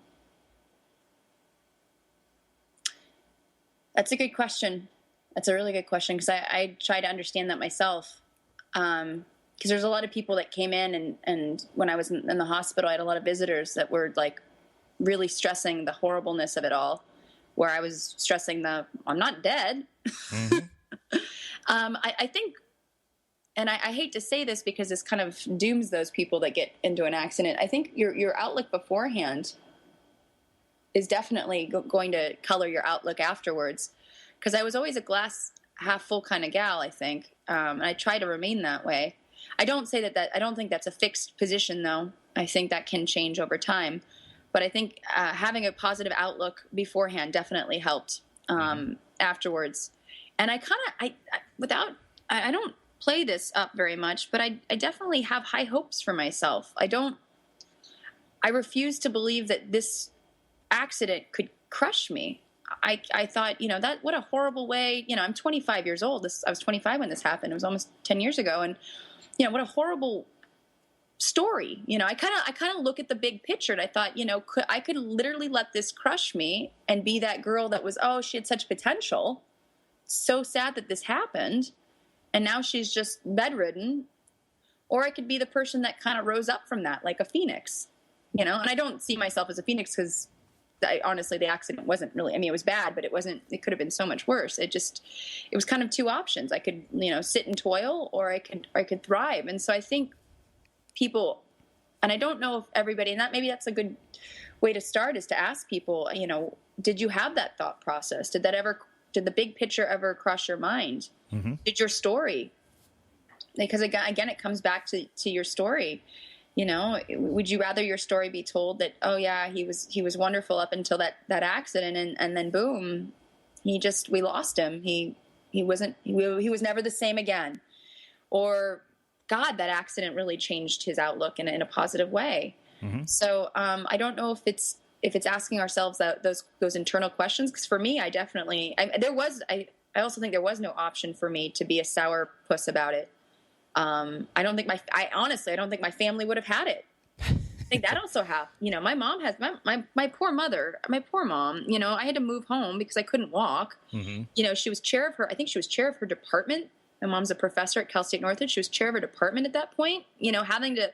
a good question. That's a really good question, because I try to understand that myself. Because there's a lot of people that came in, and when I was in the hospital, I had a lot of visitors that were really stressing the horribleness of it all, where I was stressing I'm not dead. I think and I hate to say this because this kind of dooms those people that get into an accident. I think your outlook beforehand is definitely going to color your outlook afterwards. Because I was always a glass half full kind of gal, I think. And I try to remain that way. I don't say that I don't think that's a fixed position, though. I think that can change over time. But I think having a positive outlook beforehand definitely helped afterwards. And I don't play this up very much, but I definitely have high hopes for myself. I refuse to believe that this accident could crush me. I thought, that what a horrible way, I'm 25 years old. I was 25 when this happened. It was almost 10 years ago. And, what a horrible story. I kind of look at the big picture and I thought, I could literally let this crush me and be that girl that was, she had such potential. So sad that this happened. And now she's just bedridden. Or I could be the person that kind of rose up from that, like a phoenix, and I don't see myself as a phoenix because honestly, the accident wasn't really, it was bad, but it could have been so much worse. It was kind of two options. I could, sit and toil, or I could thrive. And so I think people, and I don't know if everybody, and maybe that's a good way to start, is to ask people, did you have that thought process? Did the big picture ever cross your mind? Mm-hmm. Did your story, because again, it comes back to your story. Would you rather your story be told that, oh yeah, he was wonderful up until that accident, and then boom, we lost him. He was never the same again. Or God, that accident really changed his outlook in a positive way. Mm-hmm. So I don't know if it's asking ourselves those internal questions. Because for me, I also think there was no option for me to be a sour puss about it. I don't think my family would have had it. I think that also happened. My mom has my poor mother, my poor mom, I had to move home because I couldn't walk. Mm-hmm. She was chair of her department. My mom's a professor at Cal State Northridge. She was chair of her department at that point, having to,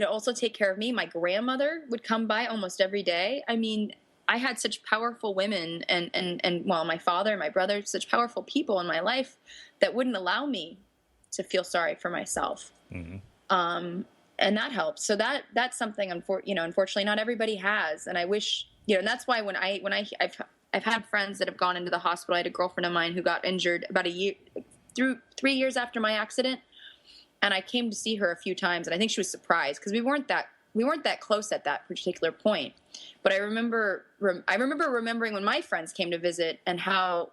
also take care of me. My grandmother would come by almost every day. I had such powerful women and my father and my brother, such powerful people in my life that wouldn't allow me to feel sorry for myself. Mm-hmm. And that helps. So that's something, unfortunately not everybody has. And I wish, and that's why when I've had friends that have gone into the hospital. I had a girlfriend of mine who got injured about 3 years after my accident. And I came to see her a few times, and I think she was surprised because we weren't that close at that particular point. But I remember remembering when my friends came to visit and how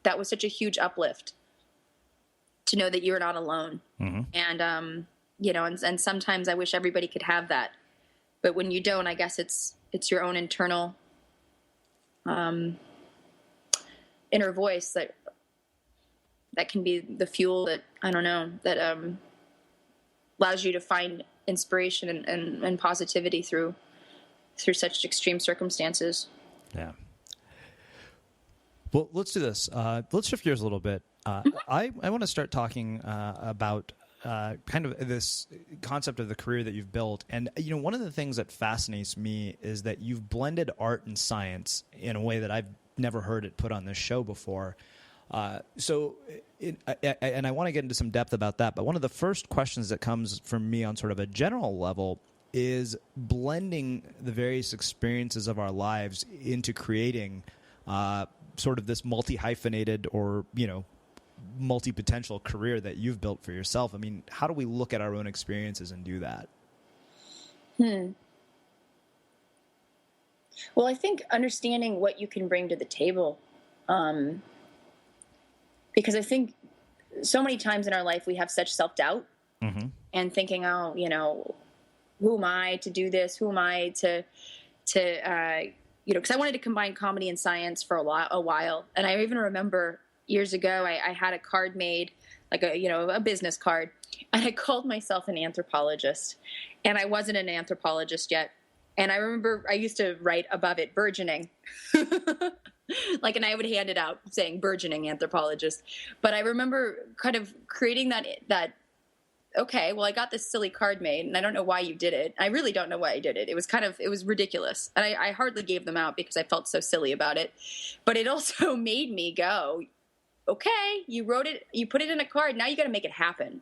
that was such a huge uplift to know that you're not alone. Mm-hmm. And, and sometimes I wish everybody could have that, but when you don't, I guess it's your own internal, inner voice that can be the fuel that, I don't know, that, allows you to find inspiration and positivity through such extreme circumstances. Yeah. Well, let's do this. Let's shift gears a little bit. I want to start talking about kind of this concept of the career that you've built. And, one of the things that fascinates me is that you've blended art and science in a way that I've never heard it put on this show before. And I want to get into some depth about that. But one of the first questions that comes from me on sort of a general level is blending the various experiences of our lives into creating sort of this multi-hyphenated or, multi-potential career that you've built for yourself. How do we look at our own experiences and do that? Well, I think understanding what you can bring to the table, because I think so many times in our life we have such self-doubt mm-hmm. and thinking, who am I to do this? Who am I to because I wanted to combine comedy and science for a while. And I even remember years ago, I had a card made, like a business card, and I called myself an anthropologist, and I wasn't an anthropologist yet. And I remember I used to write above it, burgeoning, and I would hand it out saying burgeoning anthropologist. But I remember kind of creating that, okay, well, I got this silly card made, and I don't know why you did it. I really don't know why I did it. It was ridiculous. And I hardly gave them out because I felt so silly about it. But it also made me go, okay, you wrote it, you put it in a card, now you got to make it happen.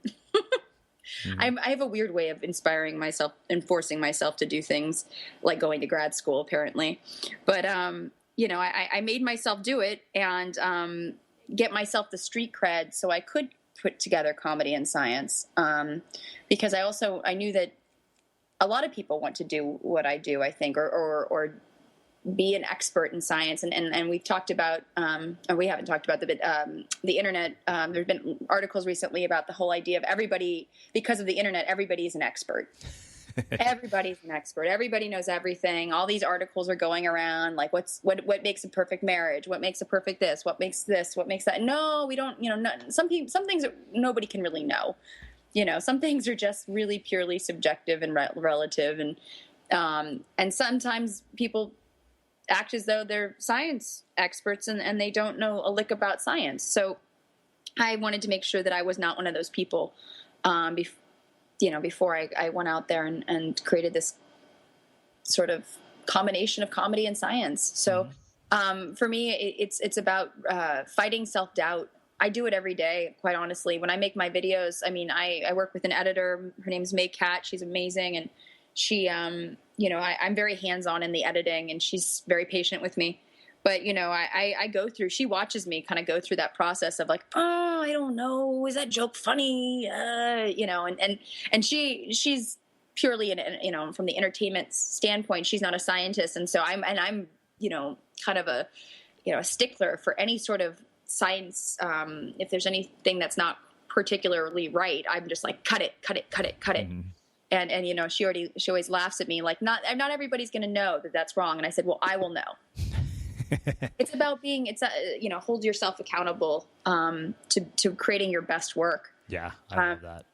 I have a weird way of inspiring myself and forcing myself to do things, like going to grad school, apparently. But, I made myself do it and get myself the street cred so I could put together comedy and science. Because I knew that a lot of people want to do what I do, I think, or be an expert in science. And we've talked about, or we haven't talked about the internet. There's been articles recently about the whole idea of everybody, because of the internet, everybody's an expert. Everybody's an expert. Everybody knows everything. All these articles are going around, like what makes a perfect marriage? What makes a perfect this? What makes this? What makes that? No, we don't, some things that nobody can really know. Some things are just really purely subjective and relative. And sometimes people act as though they're science experts and they don't know a lick about science. So I wanted to make sure that I was not one of those people before I went out there and created this sort of combination of comedy and science. So for me, it's about fighting self-doubt. I do it every day, quite honestly. When I make my videos, I work with an editor. Her name's May Cat. She's amazing. And she, I'm very hands-on in the editing, and she's very patient with me. But, I go through, she watches me kind of go through that process of like, oh, I don't know. Is that joke funny? And she's purely, from the entertainment standpoint, she's not a scientist. And so I'm kind of a stickler for any sort of science. If there's anything that's not particularly right, I'm just like, cut it. Mm-hmm. And she always laughs at me like, not everybody's going to know that that's wrong. And I said, well, I will know. It's about hold yourself accountable to creating your best work. Yeah, I love that.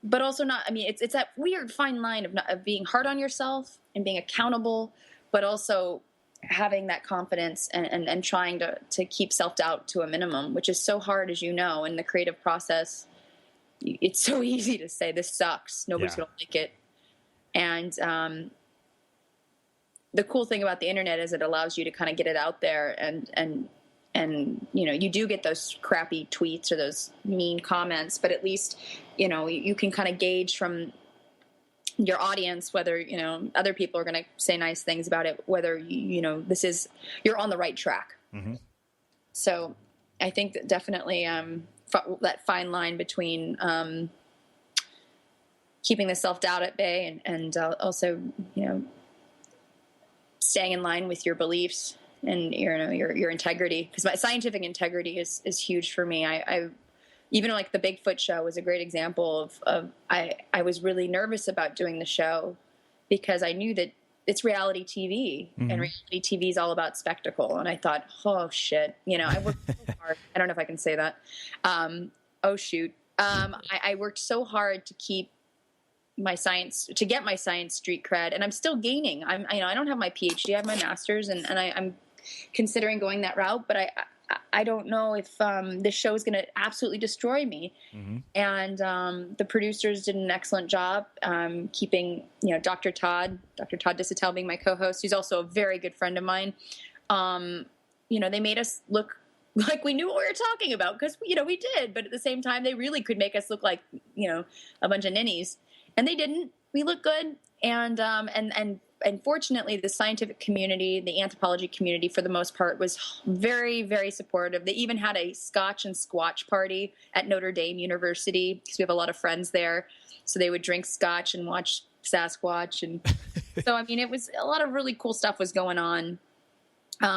But also it's that weird fine line of being hard on yourself and being accountable, but also having that confidence and trying to keep self-doubt to a minimum, which is so hard, as in the creative process. It's so easy to say this sucks. Nobody's going to like it. And the cool thing about the internet is it allows you to kind of get it out there and you do get those crappy tweets or those mean comments, but at least, you can kind of gauge from your audience whether, other people are going to say nice things about it, whether, you're on the right track. Mm-hmm. So I think that definitely that fine line between keeping the self-doubt at bay and also, staying in line with your beliefs and your integrity, because my scientific integrity is huge for me. I even like the Bigfoot show was a great example of I was really nervous about doing the show because I knew that it's reality TV, mm-hmm. and reality TV is all about spectacle. And I thought, oh shit, I worked so hard. I don't know if I can say that. Oh shoot. I worked so hard to keep get my science street cred, and I'm still gaining. I don't have my PhD, I have my master's, and I'm considering going that route, but I don't know if this show is going to absolutely destroy me. Mm-hmm. And the producers did an excellent job keeping, Dr. Todd Dissatel being my co-host, who's also a very good friend of mine. They made us look like we knew what we were talking about, because, we did, but at the same time, they really could make us look like, a bunch of ninnies. And they didn't. We look good. And fortunately, the scientific community, the anthropology community, for the most part, was very, very supportive. They even had a Scotch and Squatch party at Notre Dame University, because we have a lot of friends there. So they would drink Scotch and watch Sasquatch. And so, it was a lot of really cool stuff was going on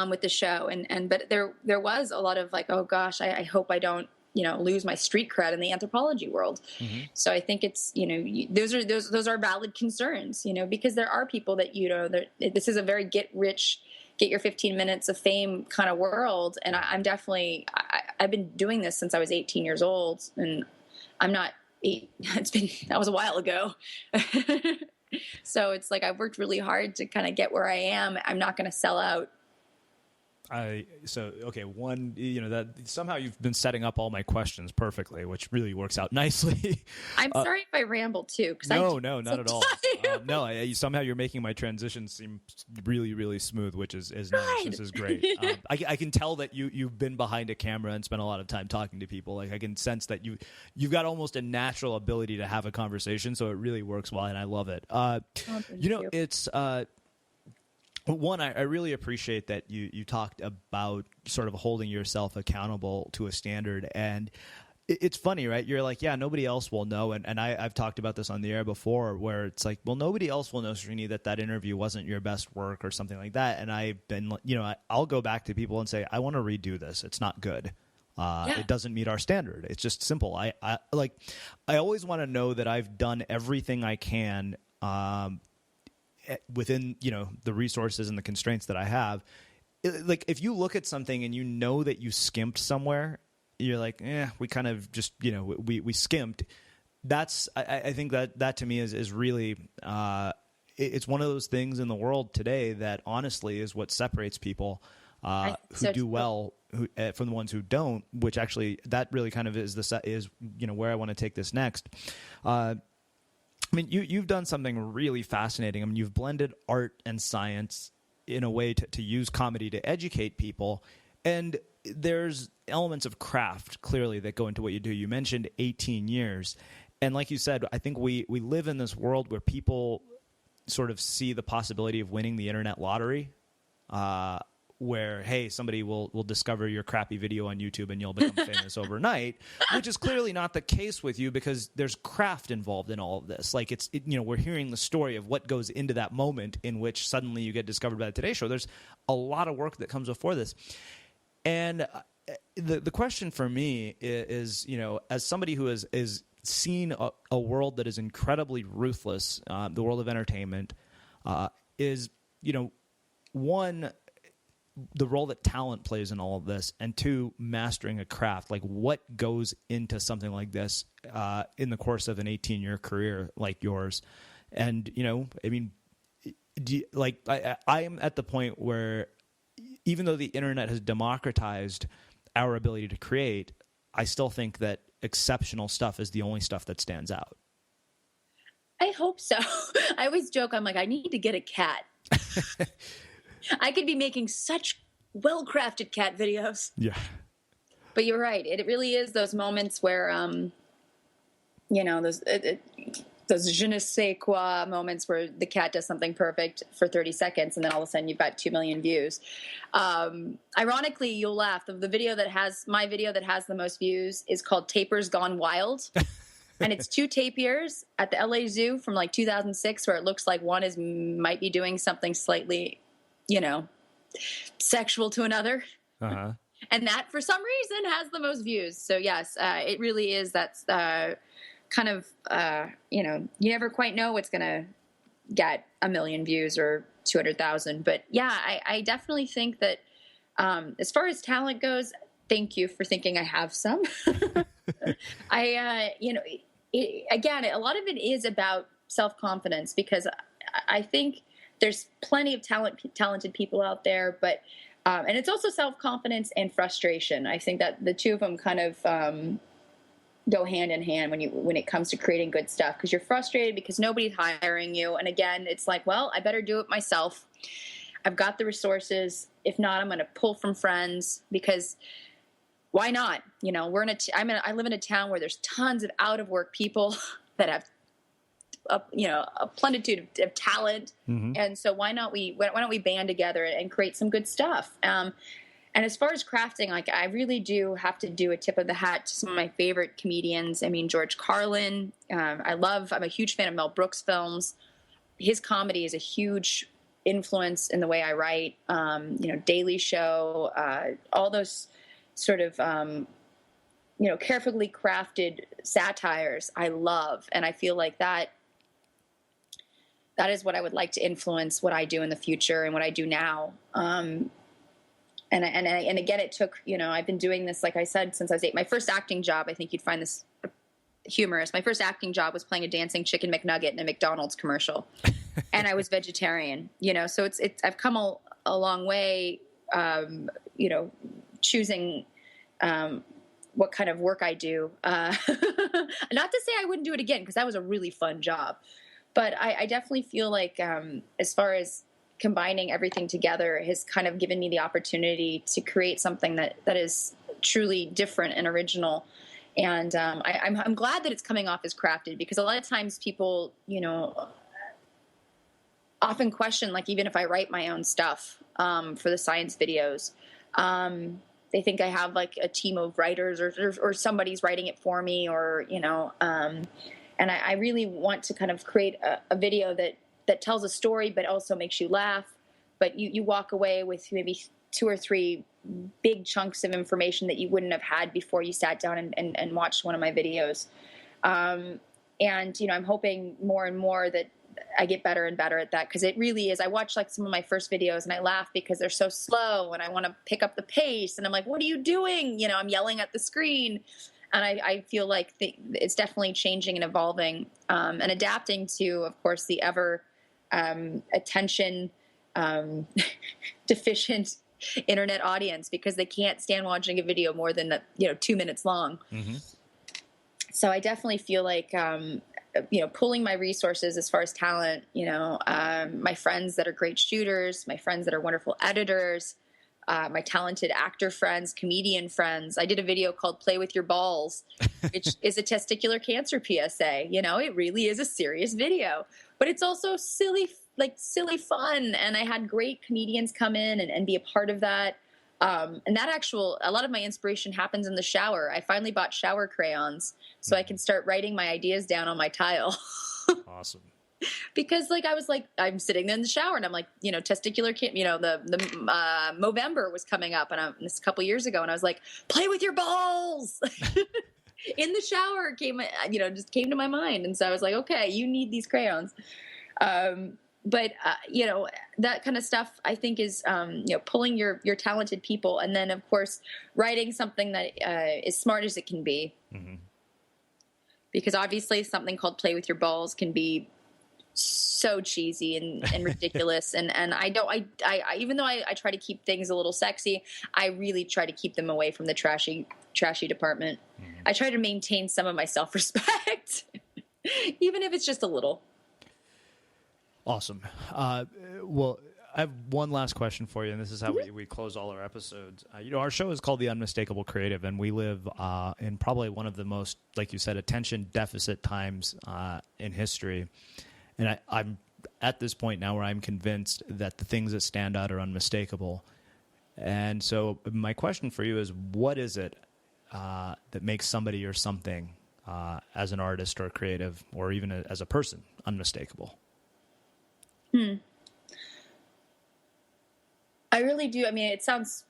with the show. But there was a lot of like, oh gosh, I hope I don't, lose my street cred in the anthropology world. Mm-hmm. So I think it's, those are valid concerns, because there are people that, this is a very get your 15 minutes of fame kind of world. And I'm definitely, I've been doing this since I was 18 years old, and I'm not that was a while ago. So it's like, I've worked really hard to kind of get where I am. I'm not going to sell out. One, that somehow you've been setting up all my questions perfectly, which really works out nicely. I'm sorry if I ramble too. No, not at all. Somehow you're making my transition seem really, really smooth, which is nice. This is great. I can tell that you've been behind a camera and spent a lot of time talking to people. Like, I can sense that you've got almost a natural ability to have a conversation, so it really works well, and I love it. It's. One, I really appreciate that you talked about sort of holding yourself accountable to a standard. And it's funny, right? You're like, yeah, nobody else will know. And I've talked about this on the air before, where it's like, well, nobody else will know, Srini, that interview wasn't your best work or something like that. And I've been, I'll go back to people and say, I want to redo this. It's not good. It doesn't meet our standard. It's just simple. I always want to know that I've done everything I can within the resources and the constraints that I have. Like, if you look at something and you know that you skimped somewhere, you're like, we kind of just we skimped. That's I think that to me is really it's one of those things in the world today that honestly is what separates people who do well from the ones who don't, which actually that really kind of is where I want to take this next. I mean, you've done something really fascinating. I mean, you've blended art and science in a way to use comedy to educate people. And there's elements of craft, clearly, that go into what you do. You mentioned 18 years. And like you said, I think we live in this world where people sort of see the possibility of winning the internet lottery, where, hey, somebody will discover your crappy video on YouTube and you'll become famous overnight, which is clearly not the case with you, because there's craft involved in all of this. Like, we're hearing the story of what goes into that moment in which suddenly you get discovered by the Today Show. There's a lot of work that comes before this. And the question for me is, as somebody who is seen a world that is incredibly ruthless, the world of entertainment, is, one, the role that talent plays in all of this, and two, mastering a craft. Like, what goes into something like this in the course of an 18-year career like yours? And, I mean, I am at the point where, even though the internet has democratized our ability to create, I still think that exceptional stuff is the only stuff that stands out. I hope so. I always joke, I'm like, I need to get a cat. I could be making such well-crafted cat videos. Yeah. But you're right. It really is those moments where, those je ne sais quoi moments where the cat does something perfect for 30 seconds and then all of a sudden you've got 2 million views. Ironically, you'll laugh. My video that has the most views is called Tapirs Gone Wild. And it's 2 tapirs at the LA Zoo from like 2006, where it looks like one might be doing something slightly, sexual to another. Uh-huh. And that, for some reason, has the most views. So, yes, it really is. That's kind of, you never quite know what's going to get 1 million views or 200,000. But, yeah, I definitely think that as far as talent goes, thank you for thinking I have some. Again, a lot of it is about self-confidence, because I think there's plenty of talented people out there, but and it's also self-confidence and frustration. I think that the two of them kind of go hand in hand when it comes to creating good stuff, because you're frustrated because nobody's hiring you, and again, it's like, well, I better do it myself. I've got the resources. If not, I'm going to pull from friends, because why not? I live in a town where there's tons of out of work people that have a plenitude of talent. Mm-hmm. And so why don't we band together and create some good stuff? And as far as crafting, like, I really do have to do a tip of the hat to some of my favorite comedians. I mean, George Carlin. I'm a huge fan of Mel Brooks films. His comedy is a huge influence in the way I write. Daily Show, all those sort of, carefully crafted satires I love. And I feel like that is what I would like to influence what I do in the future and what I do now. And again, it took, I've been doing this, like I said, since I was 8. My first acting job, I think you'd find this humorous. My first acting job was playing a dancing chicken McNugget in a McDonald's commercial. And I was vegetarian, so I've come a long way. choosing what kind of work I do. Not to say I wouldn't do it again, because that was a really fun job. But I definitely feel like as far as combining everything together has kind of given me the opportunity to create something that is truly different and original. And I'm glad that it's coming off as crafted, because a lot of times people, often question, like, even if I write my own stuff for the science videos, they think I have like a team of writers or somebody's writing it for me, or, and I really want to kind of create a video that tells a story, but also makes you laugh. But you walk away with maybe 2 or 3 big chunks of information that you wouldn't have had before you sat down and watched one of my videos. And, I'm hoping more and more that I get better and better at that, because it really is. I watch like some of my first videos and I laugh because they're so slow, and I want to pick up the pace, and I'm like, what are you doing? I'm yelling at the screen. And I feel like it's definitely changing and evolving and adapting to, of course, the ever attention deficient internet audience, because they can't stand watching a video more than 2 minutes long. Mm-hmm. So I definitely feel like, pulling my resources as far as talent, my friends that are great shooters, my friends that are wonderful editors, my talented actor friends, comedian friends. I did a video called Play With Your Balls, which is a testicular cancer PSA. It really is a serious video, but it's also silly fun. And I had great comedians come in and be a part of that. And a lot of my inspiration happens in the shower. I finally bought shower crayons so I can start writing my ideas down on my tile. Awesome. Because I'm sitting there in the shower and I'm like, testicular, the Movember was coming up, and this a couple years ago, and I was like, play with your balls in the shower just came to my mind. And so I was like, okay, you need these crayons. But that kind of stuff, I think, is, pulling your talented people, and then, of course, writing something that is smart as it can be. Mm-hmm. Because obviously something called Play With Your Balls can be so cheesy and ridiculous. and I even though I try to keep things a little sexy, I really try to keep them away from the trashy department. Mm-hmm. I try to maintain some of my self-respect, even if it's just a little. Awesome. Well, I have one last question for you, and this is how we close all our episodes. Our show is called The Unmistakable Creative, and we live in probably one of the most, like you said, attention deficit times in history. And I'm at this point now where I'm convinced that the things that stand out are unmistakable. And so my question for you is, what is it that makes somebody or something as an artist or a creative, or even as a person, unmistakable? I really do. I mean, it sounds,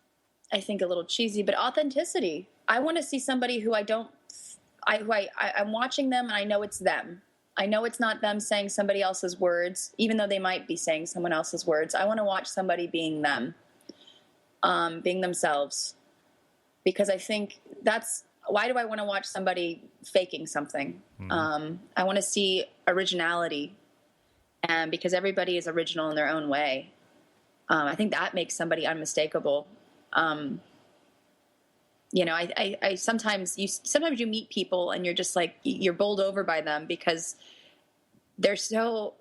I think, a little cheesy, but authenticity. I want to see somebody who I'm watching them and I know it's them. I know it's not them saying somebody else's words, even though they might be saying someone else's words. I want to watch somebody being them, being themselves, because I think why do I want to watch somebody faking something? Mm-hmm. I want to see originality, and because everybody is original in their own way. I think that makes somebody unmistakable. I sometimes you meet people and you're just like, you're bowled over by them because they're so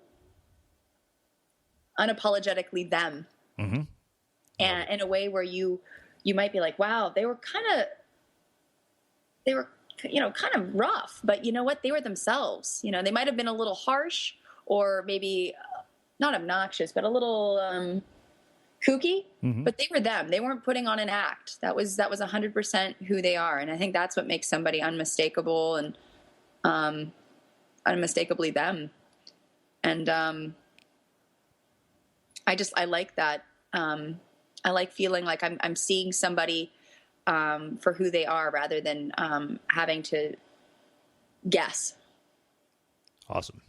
unapologetically them. Mm-hmm. And in a way where you might be like, wow, they were kind of rough, but you know what? They were themselves. They might've been a little harsh, or maybe not obnoxious, but a little, kooky, mm-hmm. But they were them. They weren't putting on an act. That was 100% who they are. And I think that's what makes somebody unmistakable and unmistakably them. And I like that. I like feeling like I'm seeing somebody for who they are rather than having to guess. Awesome.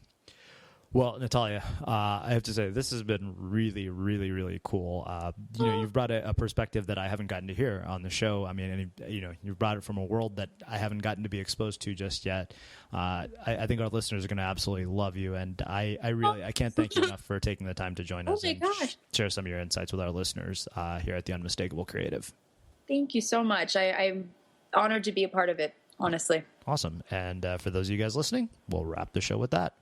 Well, Natalia, I have to say this has been really, really, really cool. You've brought a perspective that I haven't gotten to hear on the show. I mean, you've brought it from a world that I haven't gotten to be exposed to just yet. I think our listeners are going to absolutely love you, and I can't thank you enough for taking the time to join us and share some of your insights with our listeners here at the Unmistakable Creative. Thank you so much. I'm honored to be a part of it, honestly. Awesome. And for those of you guys listening, we'll wrap the show with that.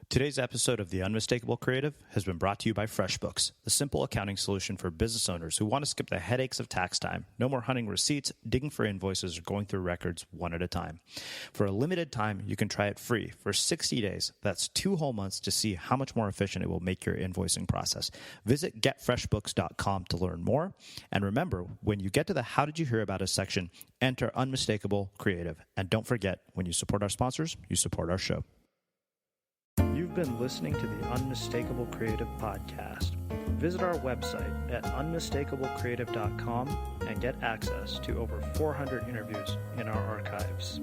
Today's episode of The Unmistakable Creative has been brought to you by FreshBooks, the simple accounting solution for business owners who want to skip the headaches of tax time. No more hunting receipts, digging for invoices, or going through records one at a time. For a limited time, you can try it free for 60 days. That's 2 whole months to see how much more efficient it will make your invoicing process. Visit getfreshbooks.com to learn more. And remember, when you get to the How Did You Hear About Us section, enter Unmistakable Creative. And don't forget, when you support our sponsors, you support our show. You've been listening to the Unmistakable Creative Podcast. Visit our website at unmistakablecreative.com and get access to over 400 interviews in our archives.